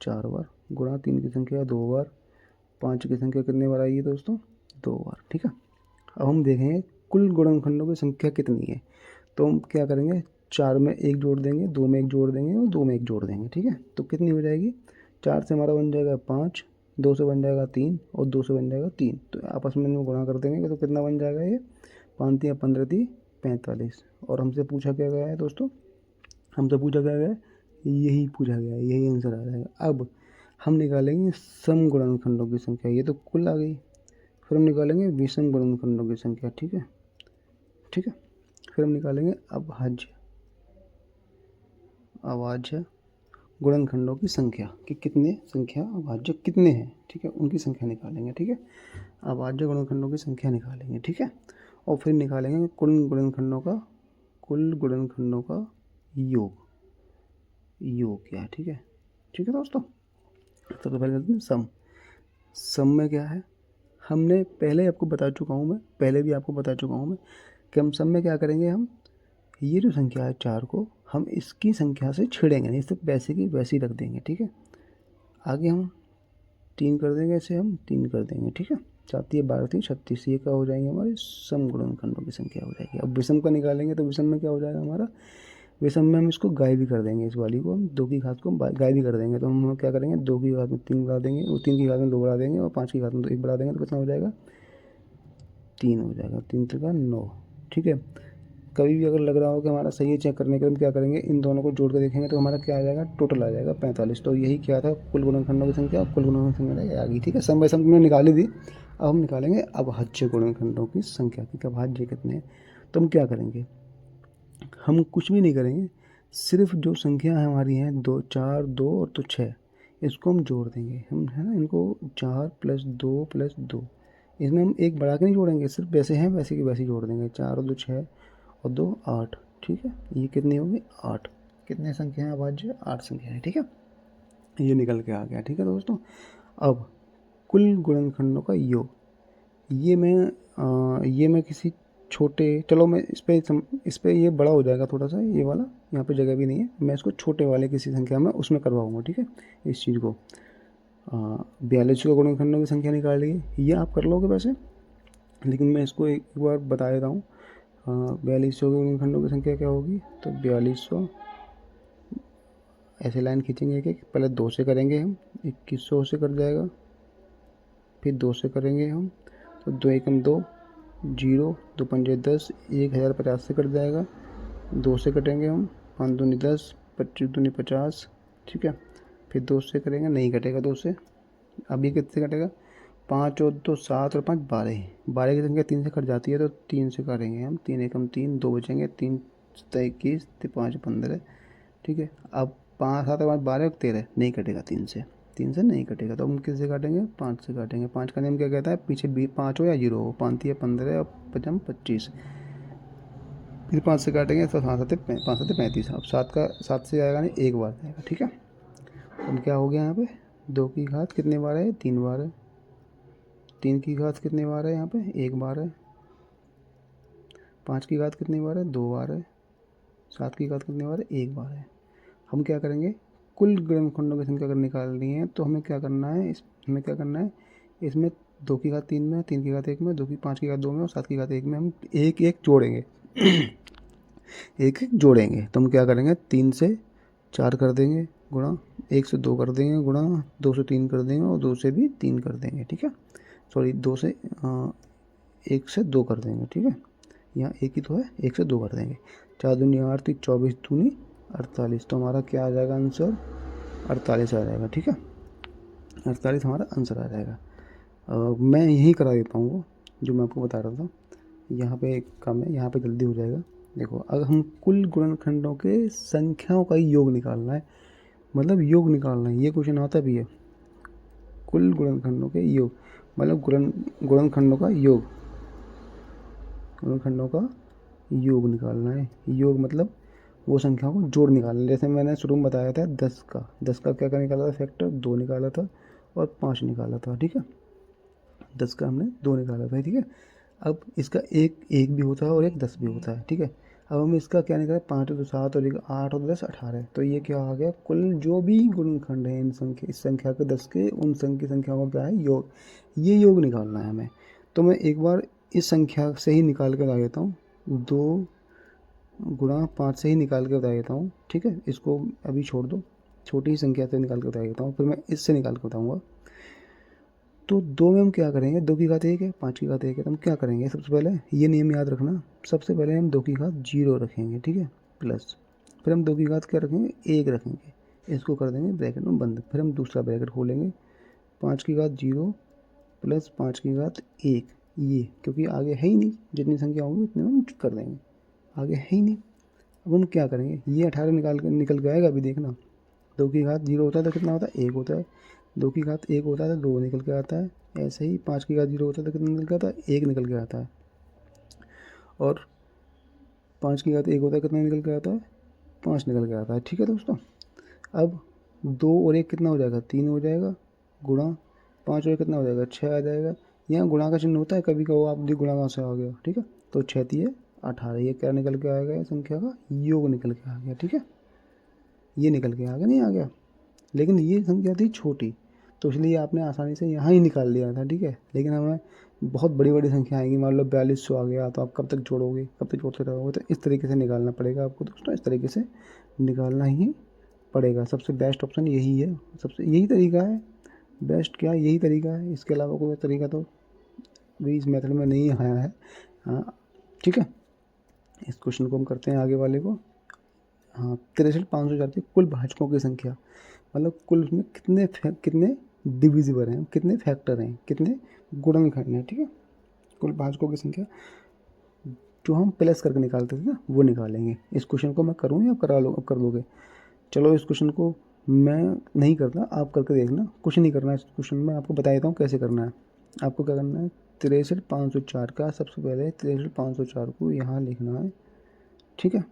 4 बार, गुणा 3 की संख्या 2 बार, 5 की संख्या कितनी बार आई है दोस्तों, 2 बार, ठीक है। अब हम देखेंगे कुल गुणनखंडों की संख्या कितनी है। तो हम क्या करेंगे, 4 में 1 जोड़ देंगे, 2 में 1 जोड़ देंगे और 2 में 1 जोड़ देंगे, ठीक है। तो कितनी हो जाएगी, 4 से हमारा बन जाएगा 5, 2 से बन जाएगा 3 और 2 से बन जाएगा 3, तो आपस में इनको गुणा कर देंगे तो कितना बन जाएगा, ये 5 या 15 थी 45। और हमसे पूछा क्या गया है दोस्तों, यही पूछा गया है, यही आंसर आ जाएगा। अब हम निकालेंगे सम गुणनखंडों की संख्या, ये तो कुल आ गई। फिर हम निकालेंगे विषम गुणनखंडों की संख्या, ठीक है। फिर हम निकालेंगे अभाज्य गुणनखंडों की संख्या कि अभाज्य कितने हैं, ठीक है, उनकी संख्या निकालेंगे, ठीक है। अभाज्य गुणनखंडों की संख्या निकालेंगे, ठीक है। और फिर निकालेंगे कुल गुणनखंडों का योग क्या है, ठीक है दोस्तों। सबसे पहले चलते हैं सम में क्या है, हमने पहले आपको बता चुका हूँ मैं कि हम सम में क्या करेंगे, हम ये जो संख्या है 4 को हम इसकी संख्या से छेड़ेंगे नहीं, सिर्फ वैसे की वैसे ही रख देंगे, ठीक है। आगे हम 3 कर देंगे, ऐसे हम 3 कर देंगे, ठीक है। 7 12 36, ये क्या हो जाएंगे, हमारे सम गुणनखंडों की संख्या हो जाएगी। अब विषम का निकालेंगे तो विषम में क्या हो जाएगा हमारा, वैसे में हम इसको गायब भी कर देंगे, इस वाली को हम 2 की घात को गायब भी कर देंगे। तो हम क्या करेंगे, 2 की घात में 3 बढ़ा देंगे और 3 की घात में 2 बढ़ा देंगे और 5 की घात में 1 बढ़ा देंगे, तो कितना हो जाएगा, 3 हो जाएगा। 3 त्रिका 9। ठीक है, कभी भी अगर लग रहा हो कि हमारा सही है चेक करने के लिए, हम क्या करेंगे, इन दोनों को जोड़ कर देखेंगे तो हमारा क्या आ जाएगा, टोटल आ जाएगा 45। तो यही क्या था, कुल गुणनखंडों की संख्या, कुल गुणनखंडों की संख्या आ गई। ठीक है, सम बाई सम तुमने निकाली थी, अब हम निकालेंगे अभाज्य गुणनखंडों की संख्या की, अभाज्य कितने हैं। तो हम क्या करेंगे, हम कुछ भी नहीं करेंगे, सिर्फ जो संख्या हमारी हैं 2, 4, 2 और तो 6, इसको हम जोड़ देंगे हम, है ना, इनको 4 + 2 + 2, इसमें हम एक बढ़ा के नहीं जोड़ेंगे, सिर्फ वैसे हैं वैसे की वैसे जोड़ देंगे। 4 और 2 6 और 2 8। ठीक है, ये कितनी होगी, 8। कितने संख्या है अभाज्य, 8 संख्या है। ठीक है, ये निकल के आ गया। ठीक है दोस्तों, अब कुल गुणनखंडों का योग, ये मैं किसी छोटे, चलो मैं इस पे ये बड़ा हो जाएगा थोड़ा सा, ये वाला यहाँ पे जगह भी नहीं है, मैं इसको छोटे वाले किसी संख्या में उसमें करवाऊँगा। ठीक है, इस चीज़ को 42 का गुणनखंडों की संख्या निकाल ली, ये आप कर लोगे वैसे, लेकिन मैं इसको एक बार बता देता हूँ। 4200 के गुणनखंडों की संख्या क्या होगी, तो 4200, ऐसे लाइन खींचेंगे एक एक, पहले 2 से करेंगे हम, 2100 से कट जाएगा, फिर 2 से करेंगे हम, तो 2 एकम 2, 0, 2 पंजे 10, 1050 से कट जाएगा, 2 से कटेंगे हम, 5 दूनी 10, 25 दूनी 50। ठीक है, फिर 2 से करेंगे, नहीं कटेगा 2 से, अभी कितने कटेगा, 5 और 2 7 और 5 12, 12 की संख्या 3 से कट जाती है, तो 3 से करेंगे हम, 3 एकम 3, 2 बचेंगे, 3 21, 5 15। ठीक है, अब 5 7 और 5 12 और 13, नहीं कटेगा 3 से, 3 से नहीं कटेगा, तो हम किससे काटेंगे, 5 से काटेंगे। 5 का नियम क्या कहता है, पीछे 5 हो या 0 हो, 5 या 15 और 5 25, फिर 5 से काटेंगे तो 5 7 35। अब 7 से आएगा नहीं, एक बार आएगा। ठीक है, अब क्या हो गया यहाँ पे, 2 की घात कितने बार है, 3 बार है। 3 की घात कितने बार है, यहाँ पे 1 बार है। 5 की घात कितनी बार है, 2 बार है। 7 की घात कितनी बार है, 1 बार है। हम क्या करेंगे, कुल गुणनखंडों की संख्या अगर निकालनी है तो हमें क्या करना है, इसमें 2 की घात 3 में, 3 की घात 1 में, 5 की घात 2 में और 7 की घात 1 में हम एक एक जोड़ेंगे एक एक जोड़ेंगे। तो हम क्या करेंगे, 3 से 4 कर देंगे गुणा, 1 से 2 कर देंगे गुणा, 2 से 3 कर देंगे और 2 से भी 3 कर देंगे। ठीक है, सॉरी 1 से 2 कर देंगे। ठीक है, यहाँ एक ही तो है, 1 से 2 कर देंगे। 4 दूनी 8, 24 दूनी 48, तो हमारा क्या आ जाएगा आंसर, 48 आ जाएगा। ठीक है, 48 हमारा आंसर आ जाएगा। मैं यही करा देता हूँ वो जो मैं आपको बता रहा था, यहाँ पे एक काम है, यहाँ पे जल्दी हो जाएगा। देखो, अगर हम कुल गुणनखंडों के संख्याओं का ही योग निकालना है, मतलब योग निकालना है, ये क्वेश्चन आता भी है, कुल गुणनखंडों के योग, मतलब गुणनखंडों का योग, गुणनखंडों का योग निकालना है। योग मतलब वो संख्याओं को जोड़ निकालना है। जैसे मैंने शुरू में बताया था 10 का क्या निकाला था, फैक्टर 2 निकाला था और 5 निकाला था। ठीक है, 10 का हमने 2 निकाला था। ठीक है, अब इसका एक भी होता है और एक 10 भी होता है। ठीक है, अब हम इसका क्या निकालें, 5 और 7 और 8 और 10 18, तो ये क्या आ गया, कुल जो भी गुणनखंड है इस संख्या के 10 के, उन संख्याओं का क्या है, योग। ये योग निकालना है हमें। तो मैं एक बार इस संख्या से ही निकाल कर बता देता हूँ, 2 गुणा 5 से ही निकाल के बता देता हूँ। ठीक है, इसको अभी छोड़ दो, छोटी ही संख्या से निकाल के बता देता हूँ, फिर मैं इससे निकाल के बताऊँगा। तो 2 में हम क्या करेंगे, 2 की घात 1 है, 5 की घात 1 है, तो हम क्या करेंगे, सबसे पहले ये नियम याद रखना, सबसे पहले हम 2 की घात 0 रखेंगे। ठीक है, प्लस, फिर हम 2 की घात क्या रखेंगे, 1 रखेंगे, इसको कर देंगे ब्रैकेट में बंद, फिर हम दूसरा ब्रैकेट खोलेंगे, 5 की घात 0 प्लस 5 की घात 1, ये क्योंकि आगे है ही नहीं, जितनी संख्या होगी उतने में हम कर देंगे, आगे है ही नहीं। अब हम क्या करेंगे, ये 18 निकल के आएगा, अभी देखना। 2 की घात 0 होता है तो कितना होता है, 1 होता है। 2 की घात 1 होता है तो 2 निकल के आता है। ऐसे ही 5 की घात 0 होता है तो कितना निकल के आता है, 1 निकल के आता है। और 5 की घात 1 होता है, कितना निकल के आता है, 5 निकल के आता है। ठीक है दोस्तों, अब 2 और 1 कितना हो जाएगा, 3 हो जाएगा, गुणा 5 और 1 कितना हो जाएगा, 6 आ जाएगा। यहाँ गुणा का चिन्ह होता है, कभी कहो आप गुणा कहाँ से आ गया। ठीक है, तो 6 3 18, ये क्या निकल के आएगा, ये संख्या का योग निकल के आ गया। ठीक है, ये निकल के आ गया, नहीं आ गया, लेकिन ये संख्या थी छोटी, तो इसलिए आपने आसानी से यहाँ ही निकाल लिया था। ठीक है, लेकिन हमें बहुत बड़ी बड़ी संख्या आएंगी, मान लो 4200 आ गया, तो आप कब तक जोड़ोगे, कब तक जोड़ते रहोगे। तो इस तरीके से निकालना पड़ेगा आपको दोस्तों, इस तरीके से निकालना ही पड़ेगा। सबसे बेस्ट ऑप्शन यही है, सबसे यही तरीका है, बेस्ट क्या है, यही तरीका है। इसके अलावा कोई तरीका तो भी इस मेथड में नहीं आया है। हाँ ठीक है, इस क्वेश्चन को हम करते हैं आगे वाले को। हाँ 63,504 की कुल भाजकों की संख्या, मतलब कुल उसमें कितने डिविजिबल हैं, कितने फैक्टर हैं, कितने गुणनखंड हैं। ठीक है, कुल भाजकों की संख्या जो हम प्लस करके निकालते थे ना, वो निकालेंगे। इस क्वेश्चन को मैं करूँ या अब कर लोगे। चलो इस क्वेश्चन को मैं नहीं करता, आप करके देखना, कुछ नहीं करना है इस क्वेश्चन में, आपको बता देता हूँ कैसे करना है। आपको क्या करना है, 63,504 का सबसे पहले 63,504 को यहाँ लिखना है। ठीक है,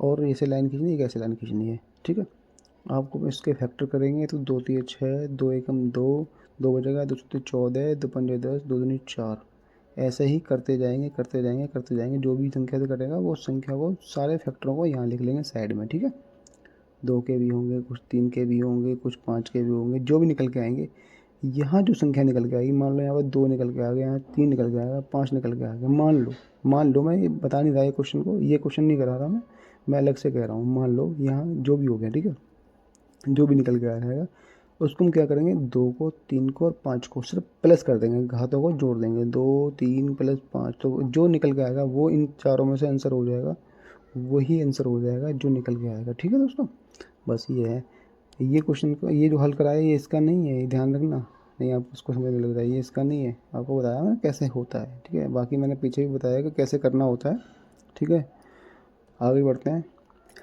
और ऐसे लाइन खींचनी है, कैसे लाइन खींचनी है। ठीक है, आपको इसके फैक्टर करेंगे तो 2 3 6, 2 एकम 2, 2 बचेगा, 2 7 14, 2 पंजे 10, 2 दूनी 4। ऐसे ही करते जाएंगे करते जाएंगे करते जाएंगे, जो भी संख्या से कटेगा वो संख्या को, सारे फैक्टरों को यहाँ लिख लेंगे साइड में। ठीक है, 2 के भी होंगे, कुछ 3 के भी होंगे, कुछ 5 के भी होंगे, जो भी निकल के आएंगे। यहाँ जो संख्या निकल के आएगी, मान लो यहाँ पर 2 निकल के आ गया, यहाँ 3 निकल के आएगा, 5 निकल के आ गया, मान लो, मैं ये बता नहीं रहा ये क्वेश्चन को, ये क्वेश्चन नहीं करा रहा मैं अलग से कह रहा हूँ। मान लो यहाँ जो भी हो गया, ठीक है, जो भी निकल के आ जाएगा उसको हम क्या करेंगे, 2 को 3 को और 5 को सिर्फ प्लस कर देंगे, घातों को जोड़ देंगे, 2 3 प्लस 5, तो जो निकल के आएगा वो इन चारों में से आंसर हो जाएगा, वही आंसर हो जाएगा जो निकल के आएगा। ठीक है दोस्तों, बस ये है। ये क्वेश्चन को, ये जो हल कराया ये इसका नहीं है, ये ध्यान रखना, नहीं आप उसको समझ में लग रहा है, ये इसका नहीं है, आपको बताया ना कैसे होता है। ठीक है, बाकी मैंने पीछे भी बताया कि कैसे करना होता है। ठीक है, आगे बढ़ते हैं।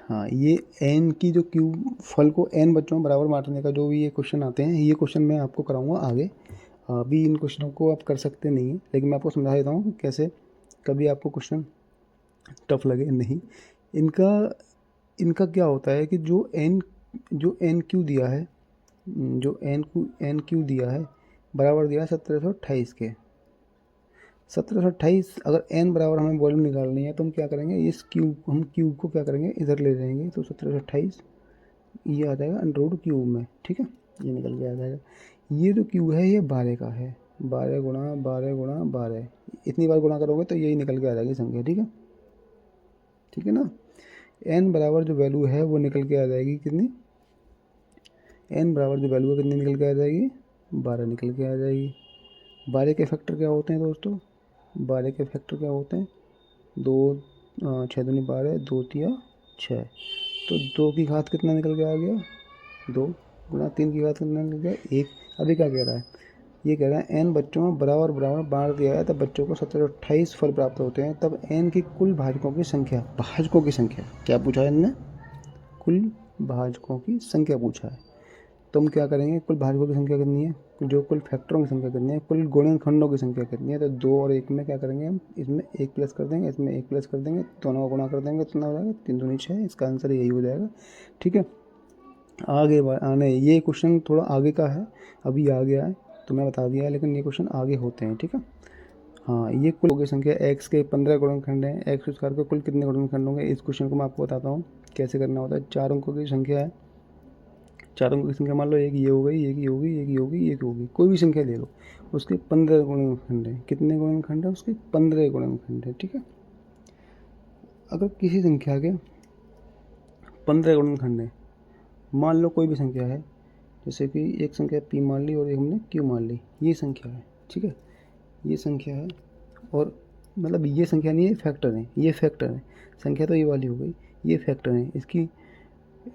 हाँ, ये एन की जो क्यू फल को एन बच्चों में बराबर बांटने का जो भी ये क्वेश्चन आते हैं, ये क्वेश्चन मैं आपको कराऊंगा आगे। अभी इन क्वेश्चनों को आप कर सकते नहीं हैं, लेकिन मैं आपको समझा देता हूँ कि कैसे, कभी आपको क्वेश्चन टफ लगे नहीं। इनका इनका क्या होता है कि जो एन क्यू दिया है, जो एन क्यू दिया है बराबर दिया है 1728 के। 1728, अगर एन बराबर हमें वॉल्यूम निकालनी है तो हम क्या करेंगे, इस क्यूब को क्या करेंगे, इधर ले जाएंगे, तो 1728 ये आ जाएगा अंडर क्यूब में। ठीक है, ये निकल के आ जाएगा। ये जो क्यूब है ये 12 का है, 12 गुणा 12 गुणा 12, इतनी बार गुणा करोगे तो यही निकल के आ जाएगी संख्या। ठीक है, ठीक है ना। एन बराबर जो वैल्यू है वो निकल के आ जाएगी कितनी, एन बराबर जो वैल्यू है कितनी निकल के आ जाएगी, 12 निकल के आ जाएगी। 12 के फैक्टर क्या होते हैं दोस्तों, 12 के फैक्टर क्या होते हैं, 2 6 दूनी 12, 2 तिया 6, तो 2 की घात कितना निकल के आ गया, 2 गुणा 3 की घात कितना निकल गया 1। अभी क्या कह रहा है, ये कह रहा है एन बच्चों में बराबर बराबर बांट दिया है तब बच्चों को 1728 फल प्राप्त होते हैं, तब एन की कुल भाजकों की संख्या, भाजकों की संख्या क्या पूछा है इनने, कुल भाजकों की संख्या पूछा है। तो हम क्या करेंगे, कुल भाजकों की संख्या कितनी है, जो कुल फैक्टरों की संख्या कितनी है, कुल गुणनखंडों की संख्या कितनी है, तो 2 और 1 में क्या करेंगे हम, इसमें 1 प्लस कर देंगे, इसमें 1 प्लस कर देंगे, दोनों का गुणा कर देंगे, कितना हो जाएगा 3 दूनी 6, इसका आंसर यही हो जाएगा। ठीक है, आगे आने, ये क्वेश्चन थोड़ा आगे का है, अभी आ गया है तो मैं बता दिया है, लेकिन ये क्वेश्चन आगे होते हैं। ठीक है, हाँ, ये कुल की संख्या x के 15 गुणनखंड हैं, एक्स स्क्वायर के कुल कितने गुणनखंड होंगे, इस क्वेश्चन को मैं आपको बताता हूँ कैसे करना होता है। 4 अंकों की संख्या है, 4 अंकों की संख्या मान लो एक ये हो गई, एक ये होगी, एक ये होगी, एक होगी, कोई भी संख्या ले लो, उसके 15 गुणनखंड है। कितने गुणनखंड है उसके, 15 गुणनखंड है। ठीक है, अगर किसी संख्या के 15 गुणनखंड है, मान लो कोई भी संख्या है, जैसे कि एक संख्या p मान ली और एक हमने q मान ली, ये संख्या है। ठीक है, ये संख्या है, और मतलब ये संख्या नहीं है, फैक्टर है, ये फैक्टर है, संख्या तो ये वाली हो गई, ये फैक्टर है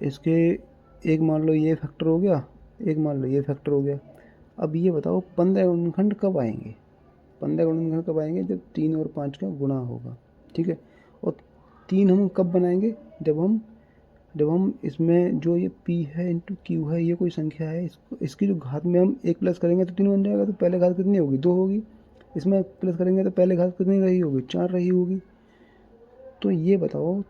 इसके एक मान लो ये फैक्टर हो गया, एक मान लो ये फैक्टर हो गया। अब ये बताओ 15 गुणनखंड कब आएंगे, 15 गुणनखंड कब आएंगे, जब 3 और 5 का गुणा होगा। ठीक है, और 3 हम कब बनाएंगे, जब हम इसमें जो ये p है इंटू q है, ये कोई संख्या है, इसकी जो घात में हम 1 प्लस करेंगे तो 3 बन जाएगा, तो पहले घात कितनी होगी, 2 होगी, इसमें प्लस करेंगे तो पहले घात कितनी रही होगी, 4 रही होगी। तो ये बताओ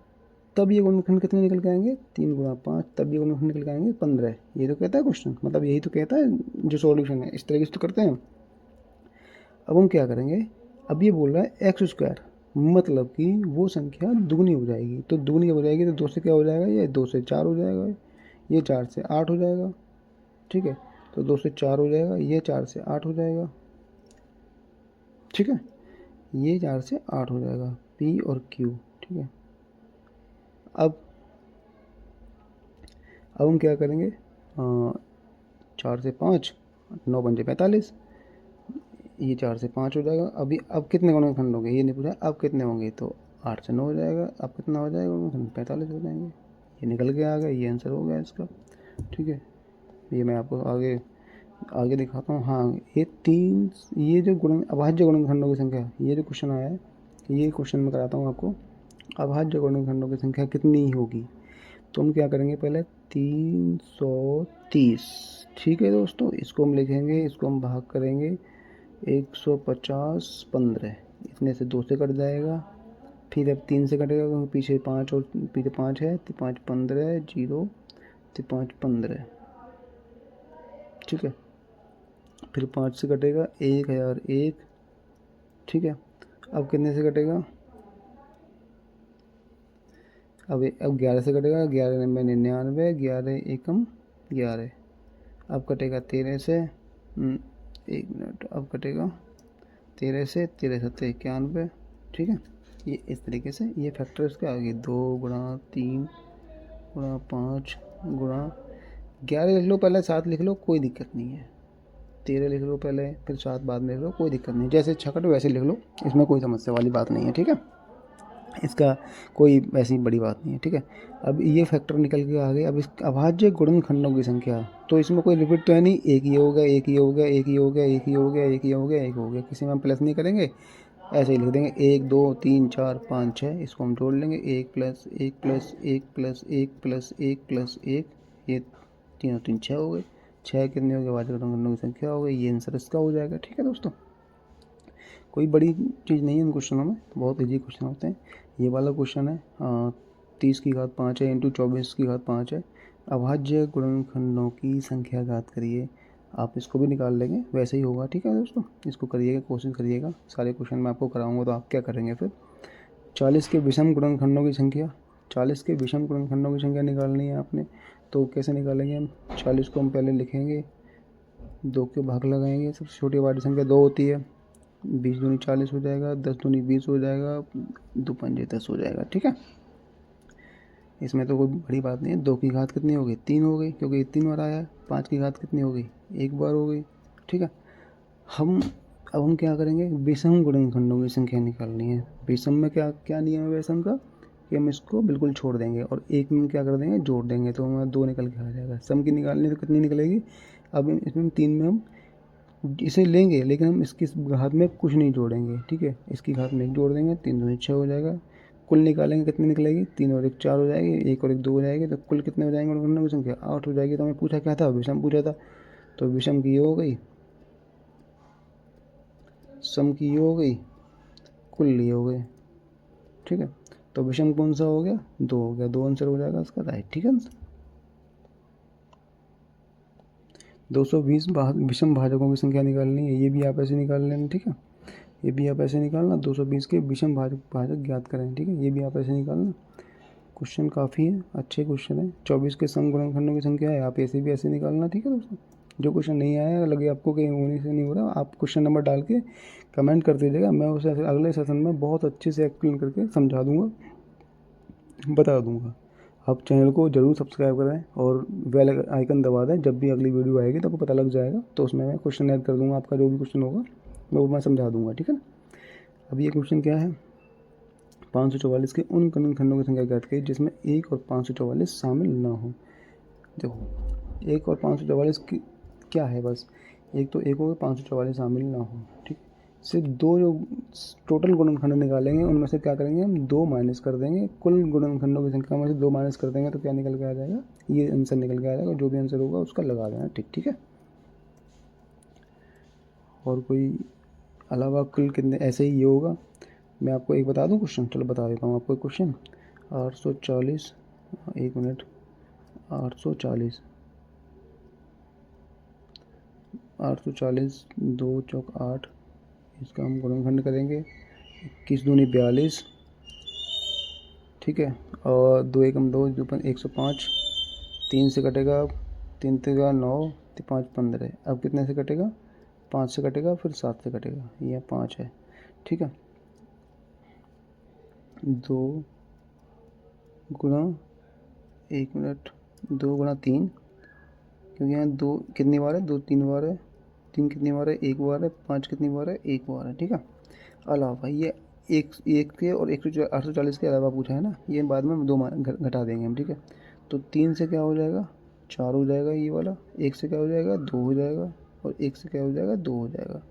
तब ये गुणनखंड कितने निकल के आएंगे, 3 गुणा 5, तब ये गुणनखंड निकल के आएंगे 15। ये तो कहता है क्वेश्चन, मतलब यही तो कहता है जो सॉल्यूशन है, इस तरीके से तो करते हैं। अब हम क्या करेंगे, अब ये बोल रहा है एक्स स्क्वायर, मतलब कि वो संख्या दुगनी हो जाएगी, तो दुगनी हो जाएगी तो 2 से क्या हो जाएगा, ये 2 से 4 हो जाएगा, ये 4 से 8 हो जाएगा। ठीक है, तो 2 से 4 हो जाएगा, ये 4 से 8 हो जाएगा। ठीक है। ये 4 से 8 हो जाएगा, P और Q, ठीक है। अब हम क्या करेंगे, 4 से 5, 9 पंजे 45, ये 4 से 5 हो जाएगा। अभी अब कितने गुणनखंड होंगे ये नहीं पूछा, अब कितने होंगे, तो 8 से 9 हो जाएगा। अब कितना हो जाएगा गुणनखंड, 45 हो जाएंगे। ये निकल के आ गया, ये आंसर हो गया इसका, ठीक है। ये मैं आपको आगे आगे दिखाता हूँ। हाँ, ये जो अभाज्य गुणनखंडों की संख्या, ये जो क्वेश्चन आया है, ये क्वेश्चन मैं कराता हूँ आपको। अभाज्य गुणनखंडों की संख्या कितनी होगी, तो हम क्या करेंगे, पहले 330, ठीक है दोस्तों। इसको हम लिखेंगे, इसको हम भाग करेंगे 150 15, इतने से 2 से कट जाएगा। फिर अब 3 से कटेगा क्योंकि पीछे 5 और पीछे 5 है, तो 5 15, 0 तो 5 15, ठीक है। फिर 5 से कटेगा 1001, ठीक है। अब कितने से कटेगा, अब 11 से कटेगा, 11 में 99, 11 एकम 11। अब कटेगा 13 से, 1 मिनट, अब कटेगा 13 से, 13 सत्ते 91, ठीक है। ये इस तरीके से ये फैक्टर इसके आगे 2 गुणा 3 गुणा 5 गुणा 11 लिख लो पहले, 7 लिख लो, कोई दिक्कत नहीं है। 13 लिख लो पहले, फिर 7 बाद में लिख लो, कोई दिक्कत नहीं, जैसे छकट वैसे लिख लो, इसमें कोई समस्या वाली बात नहीं है, ठीक है। इसका कोई ऐसी बड़ी बात नहीं है, ठीक है। अब ये फैक्टर निकल के आ गए। अब इस अभाज्य गुणनखंडों की संख्या, तो इसमें कोई रिपीट तो है नहीं, एक ही हो गया, एक ही हो गया, एक ही हो गया, एक ही हो गया, एक ही हो गया, एक हो गया, किसी में हम प्लस नहीं करेंगे, ऐसे ही लिख देंगे 1 2 3 4 5 6, इसको हम जोड़ लेंगे 1 plus 1 plus 1 plus 1 plus 1 plus 1, ये 3 और 3 6 हो गए। 6 कितने हो गए, अभाज्य गुणनखंडों की संख्या हो गई, ये आंसर इसका हो जाएगा, ठीक है दोस्तों। कोई बड़ी चीज़ नहीं है इन क्वेश्चनों में, बहुत ईजी क्वेश्चन होते हैं। ये वाला क्वेश्चन है 30 की घात 5 है इंटू 24 की घात 5 है, अभाज्य गुणनखंडों की संख्या ज्ञात करिए। आप इसको भी निकाल लेंगे, वैसे ही होगा, ठीक है दोस्तों। इसको करिएगा, कोशिश करिएगा, सारे क्वेश्चन मैं आपको कराऊंगा तो आप क्या करेंगे फिर। 40 के विषम गुणनखंडों की संख्या, 40 के विषम गुणनखंडों की संख्या निकालनी है आपने, तो कैसे निकालेंगे हम। 40 को हम पहले लिखेंगे, 2 के भाग लगाएंगे, सबसे छोटी वाली संख्या 2 होती है, 20 दूनी 40 हो जाएगा, 10 दूनी 20 हो जाएगा, 2 पंजे 10 हो जाएगा, ठीक है। इसमें तो कोई बड़ी बात नहीं है। 2 की घात कितनी हो गई, 3 हो गई, क्योंकि 3 बार आया है। 5 की घात कितनी हो गई, 1 बार हो गई, ठीक है। अब हम क्या करेंगे, विषम गुणनखंडों की संख्या निकालनी है। विषम में क्या क्या नियम है विषम का, कि हम इसको बिल्कुल छोड़ देंगे और एक में क्या कर देंगे, जोड़ देंगे, तो हमारा 2 निकल के आ जाएगा। सम की निकालनी तो कितनी निकलेगी, अब इसमें 3 में हम इसे लेंगे, लेकिन हम इसकी घात में कुछ नहीं जोड़ेंगे, ठीक है। इसकी घात में 1 जोड़ देंगे, 3 दूनी 6 हो जाएगा। कुल निकालेंगे, कितनी निकलेगी, 3 और 1 4 हो जाएगी, 1 और 1 2 हो जाएगी, तो कुल कितने हो जाएंगे गुणनखंडों की संख्या, 8 हो जाएगी। तो हमें पूछा क्या था, विषम पूछा था, तो विषम की ये हो गई, सम की ये हो गई, कुल ये हो गए, ठीक है। तो विषम कौन सा हो गया, 2 हो गया, 2 आंसर हो जाएगा इसका राइट, ठीक है। 220 विषम भाजकों की संख्या निकालनी है, ये भी आप ऐसे निकाल लेना, ठीक है। ये भी आप ऐसे निकालना, 220 के विषम भाजक ज्ञात करें, ठीक है। ये भी आप ऐसे निकालना, क्वेश्चन काफ़ी है, अच्छे क्वेश्चन है। 24 के सम गुणनखंडों की संख्या है, आप ऐसे भी ऐसे निकालना, ठीक है दोस्तों। जो क्वेश्चन नहीं आया, लगे आपको कहीं होने से नहीं हो रहा, आप क्वेश्चन नंबर डाल के कमेंट कर दीजिएगा, मैं उसे अगले सेशन में बहुत अच्छे से एक्सप्लेन करके समझा दूंगा, बता दूंगा। आप चैनल को ज़रूर सब्सक्राइब करें और बेल आइकन दबा दें, जब भी अगली वीडियो आएगी तो आपको पता लग जाएगा, तो उसमें मैं क्वेश्चन ऐड कर दूंगा, आपका जो भी क्वेश्चन होगा मैं समझा दूंगा, ठीक है ना। अब ये क्वेश्चन क्या है, 544 के उन गुणनखंडों की संख्या ज्ञात करिए जिसमें 1 और 544 शामिल ना हो। देखो 1 और 544 की क्या है, बस एक तो 1 हो, 544 शामिल ना हो, ठीक। सिर्फ 2 जो टोटल गुणनखंड निकालेंगे उनमें से क्या करेंगे हम, 2 माइनस कर देंगे, कुल गुणनखंडों की संख्या में से 2 माइनस कर देंगे तो क्या निकल के आ जाएगा, ये आंसर निकल के आ जाएगा। जो भी आंसर होगा उसका लगा देना, ठीक है। और कोई अलावा कुल कितने, ऐसे ही ये होगा। मैं आपको एक बता दूं क्वेश्चन, चलो बता देता हूँ आपको एक क्वेश्चन। 840, 1 मिनट, 840 2 चौक 8, इसका हम गुणनखंड करेंगे, 21 दूनी 42, ठीक है। और 2 एकम 2 105, 3 से कटेगा, 3 3 9, 5 15, अब कितने से कटेगा, 5 से कटेगा, फिर 7 से कटेगा, ये 5 है, ठीक है। 2 गुणा 1 मिनट, 2 गुणा 3, क्योंकि यहाँ 2 कितनी बार है, 2 3 बार है, 3 कितनी बार है, 1 बार है, 5 कितनी बार है, 1 बार है, ठीक है। अलावा ये एक के और 840 के अलावा पूछा है ना, ये बाद में 2 घटा देंगे हम, ठीक है। तो 3 से क्या हो जाएगा, 4 हो जाएगा ये वाला, 1 से क्या हो जाएगा, 2 हो जाएगा, और 1 से क्या हो जाएगा, 2 हो जाएगा।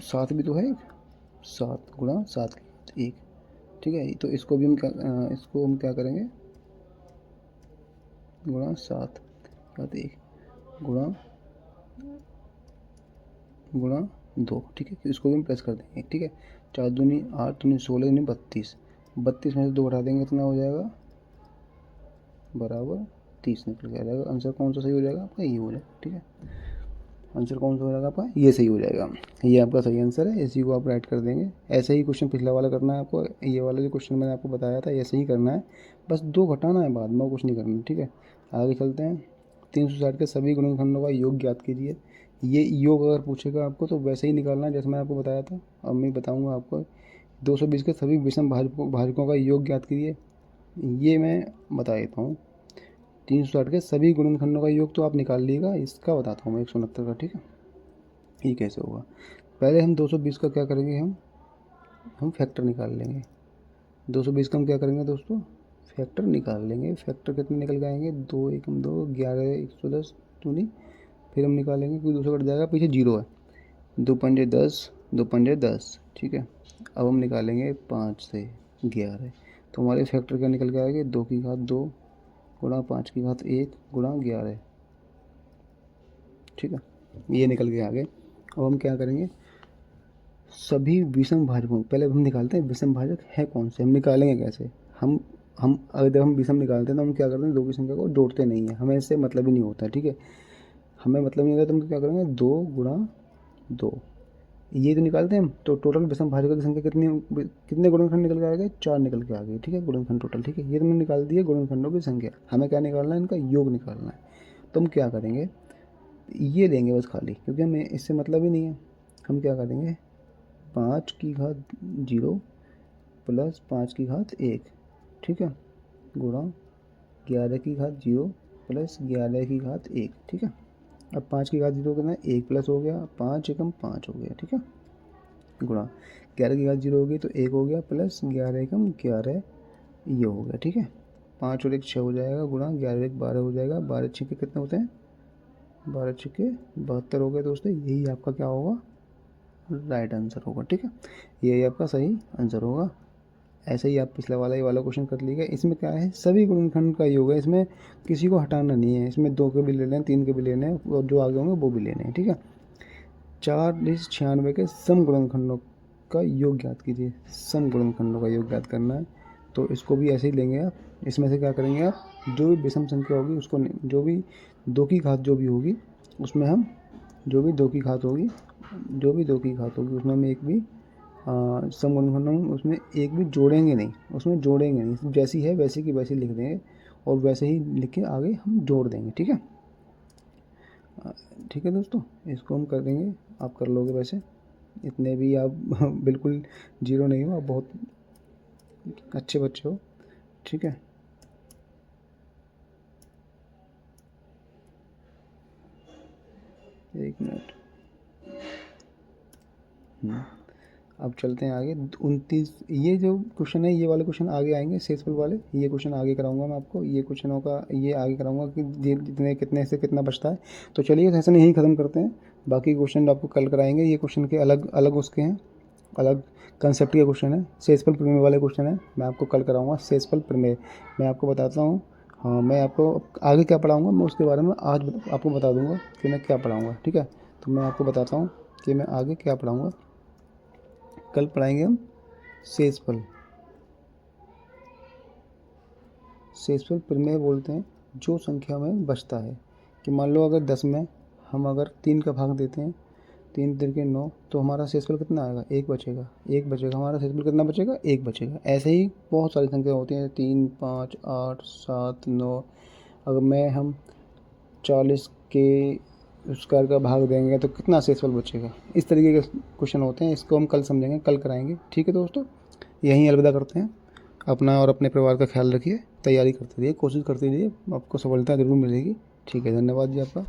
7 भी तो है, 7 गुणा 7 के 1, ठीक है। तो इसको भी हम क्या करेंगे, गुणा 7 के 1 गुणा 2, ठीक है। इसको भी हम प्लस कर देंगे, ठीक है। 4 दूनी 8, दूनी 16, दूनी 32, 32 में से 2 घटा देंगे, कितना हो जाएगा, बराबर 30 निकल के आ जाएगा। आंसर कौन सा सही हो जाएगा आपका, ये हो जाएगा, ठीक है। आंसर कौन सा हो जाएगा आपका, ये सही हो जाएगा, ये आपका सही आंसर है। इसी को आप राइट कर देंगे। ऐसे ही क्वेश्चन पिछला वाला करना है आपको, ये वाला जो क्वेश्चन मैंने आपको बताया था ऐसे ही करना है, बस 2 घटाना है, बाद में कुछ नहीं करना, ठीक है। आगे चलते हैं। 360 के सभी गुणनखंडों का योग ज्ञात कीजिए। ये योग अगर पूछेगा आपको तो वैसे ही निकालना है जैसे मैं आपको बताया था। अब मैं बताऊँगा आपको 220 के सभी विषम भाजकों का योग ज्ञात कीजिए। ये मैं बता देता हूँ। 360 के सभी गुणनखंडों का योग तो आप निकाल लीजिएगा, इसका बताता हूँ मैं 169 का, ठीक है। ये कैसे होगा, पहले हम 220 का क्या करेंगे, हम फैक्टर निकाल लेंगे। 220 का हम क्या करेंगे दोस्तों, फैक्टर निकाल लेंगे। फैक्टर कितने निकल के आएंगे, 2 एकम 2, 11 110 दूनी, फिर हम निकालेंगे क्योंकि दूसरा कट जाएगा, पीछे 0 है, 2 पंजे 10, 2 पंजे 10, ठीक है। अब हम निकालेंगे 5 से 11, तो हमारे फैक्टर क्या निकल के आएंगे, 2 की घात 2 गुणा 5 की घात 1 गुणा 11, ठीक है। ये निकल के आगे। अब हम क्या करेंगे, सभी विषम भाजकों, पहले हम निकालते हैं विषम भाजक है कौन से, हम निकालेंगे कैसे, हम अगर जब हम विषम निकालते हैं तो हम क्या करते हैं, 2 की संख्या को जोड़ते नहीं है, हमें इससे मतलब ही नहीं होता, ठीक है। हमें मतलब नहीं होता तो हम क्या करेंगे, 2 गुणा 2, ये तो निकालते हैं हम, तो टोटल विषम भाजकों की संख्या कितने गुणनखंड निकल के आ गए, 4 निकल के आ गए, ठीक है, गुणनखंड टोटल, ठीक है। ये तुमने निकाल दिए गुणनखंडों की संख्या, हमें क्या निकालना है, इनका योग निकालना है। तो हम क्या करेंगे, ये लेंगे बस खाली, क्योंकि हमें इससे मतलब ही नहीं है। हम क्या करेंगे, 5 की घात 0 प्लस 5 की घात 1, ठीक है, गुणा 11 की घात 0 प्लस 11 की घात 1, ठीक है। अब 5 की घात 0 कितना है, 1 प्लस हो गया, 5 एकम 5 हो गया, ठीक है, गुणा 11 की घात 0 हो गई तो 1 हो गया, प्लस 11 एकम 11 ये हो गया, ठीक है। 5 और 1 6 हो जाएगा, गुणा 11 1 12 हो जाएगा, 12 6 के कितने होते हैं, 12 6 के 72 हो गए दोस्तों। यही आपका क्या होगा, राइट आंसर होगा, ठीक है। यही आपका सही आंसर होगा। ऐसे ही आप पिछला वाला ये वाला क्वेश्चन कर लीजिएगा। इसमें क्या है, सभी गुणनखंड का योग है, इसमें किसी को हटाना नहीं है, इसमें 2 के भी लेने हैं, 3 के भी लेने हैं, और जो आगे होंगे वो भी लेने हैं, ठीक है। 4/96 के सम गुणनखंडों का योग ज्ञात कीजिए। सम गुणनखंडों का योग ज्ञात करना है, तो इसको भी ऐसे ही लेंगे आप। इसमें से क्या करेंगे आप, जो भी विषम संख्या होगी उसको, जो भी 2 की घात जो भी होगी उसमें हम, जो भी 2 की घात होगी उसमें हम एक भी सम गुणनखंड में उसमें एक भी जोड़ेंगे नहीं, उसमें जोड़ेंगे नहीं, जैसी है वैसी की वैसी लिख देंगे, और वैसे ही लिख के आगे हम जोड़ देंगे, ठीक है। ठीक है दोस्तों, इसको हम कर देंगे, आप कर लोगे वैसे, इतने भी आप बिल्कुल जीरो नहीं हो, आप बहुत अच्छे बच्चे हो, ठीक है। एक मिनट, अब चलते हैं आगे। 29, ये जो क्वेश्चन है, ये वाले क्वेश्चन आगे आएंगे, शेषफल वाले, ये क्वेश्चन आगे कराऊंगा मैं आपको, ये क्वेश्चनों का ये आगे कराऊंगा कि जितने कितने से कितना बचता है। तो चलिए सेशन यहीं ख़त्म करते हैं, बाकी क्वेश्चन आपको कल कराएंगे। ये क्वेश्चन के अलग अलग उसके हैं, अलग कंसेप्ट के क्वेश्चन है, शेषफल प्रमेय वाले क्वेश्चन है, मैं आपको कल कराऊँगा। शेषफल प्रमेय मैं आपको बताता हूँ, हाँ, मैं आपको आगे क्या पढ़ाऊँगा मैं उसके बारे में आज आपको बता दूँगा कि मैं क्या पढ़ाऊँगा, ठीक है। तो मैं आपको बताता हूँ कि मैं आगे क्या पढ़ाऊँगा। कल पढ़ाएंगे हम शेषफल। शेषफल प्रमेय बोलते हैं जो संख्या में बचता है, कि मान लो अगर 10 में हम अगर 3 का भाग देते हैं, 3 3 के 9, तो हमारा शेषफल कितना आएगा, 1 बचेगा, 1 बचेगा, हमारा शेषफल कितना बचेगा, 1 बचेगा। ऐसे ही बहुत सारी संख्या होती हैं, 3 5 8 7 9 अगर मैं हम 40 के स्क्वायर का भाग देंगे तो कितना शेषफल बचेगा। इस तरीके के क्वेश्चन होते हैं, इसको हम कल समझेंगे, कल कराएंगे। ठीक है दोस्तों, यहीं अलविदा करते हैं। अपना और अपने परिवार का ख्याल रखिए, तैयारी करते रहिए, कोशिश करते रहिए, आपको सफलता ज़रूर मिलेगी। ठीक है, धन्यवाद जी आपका।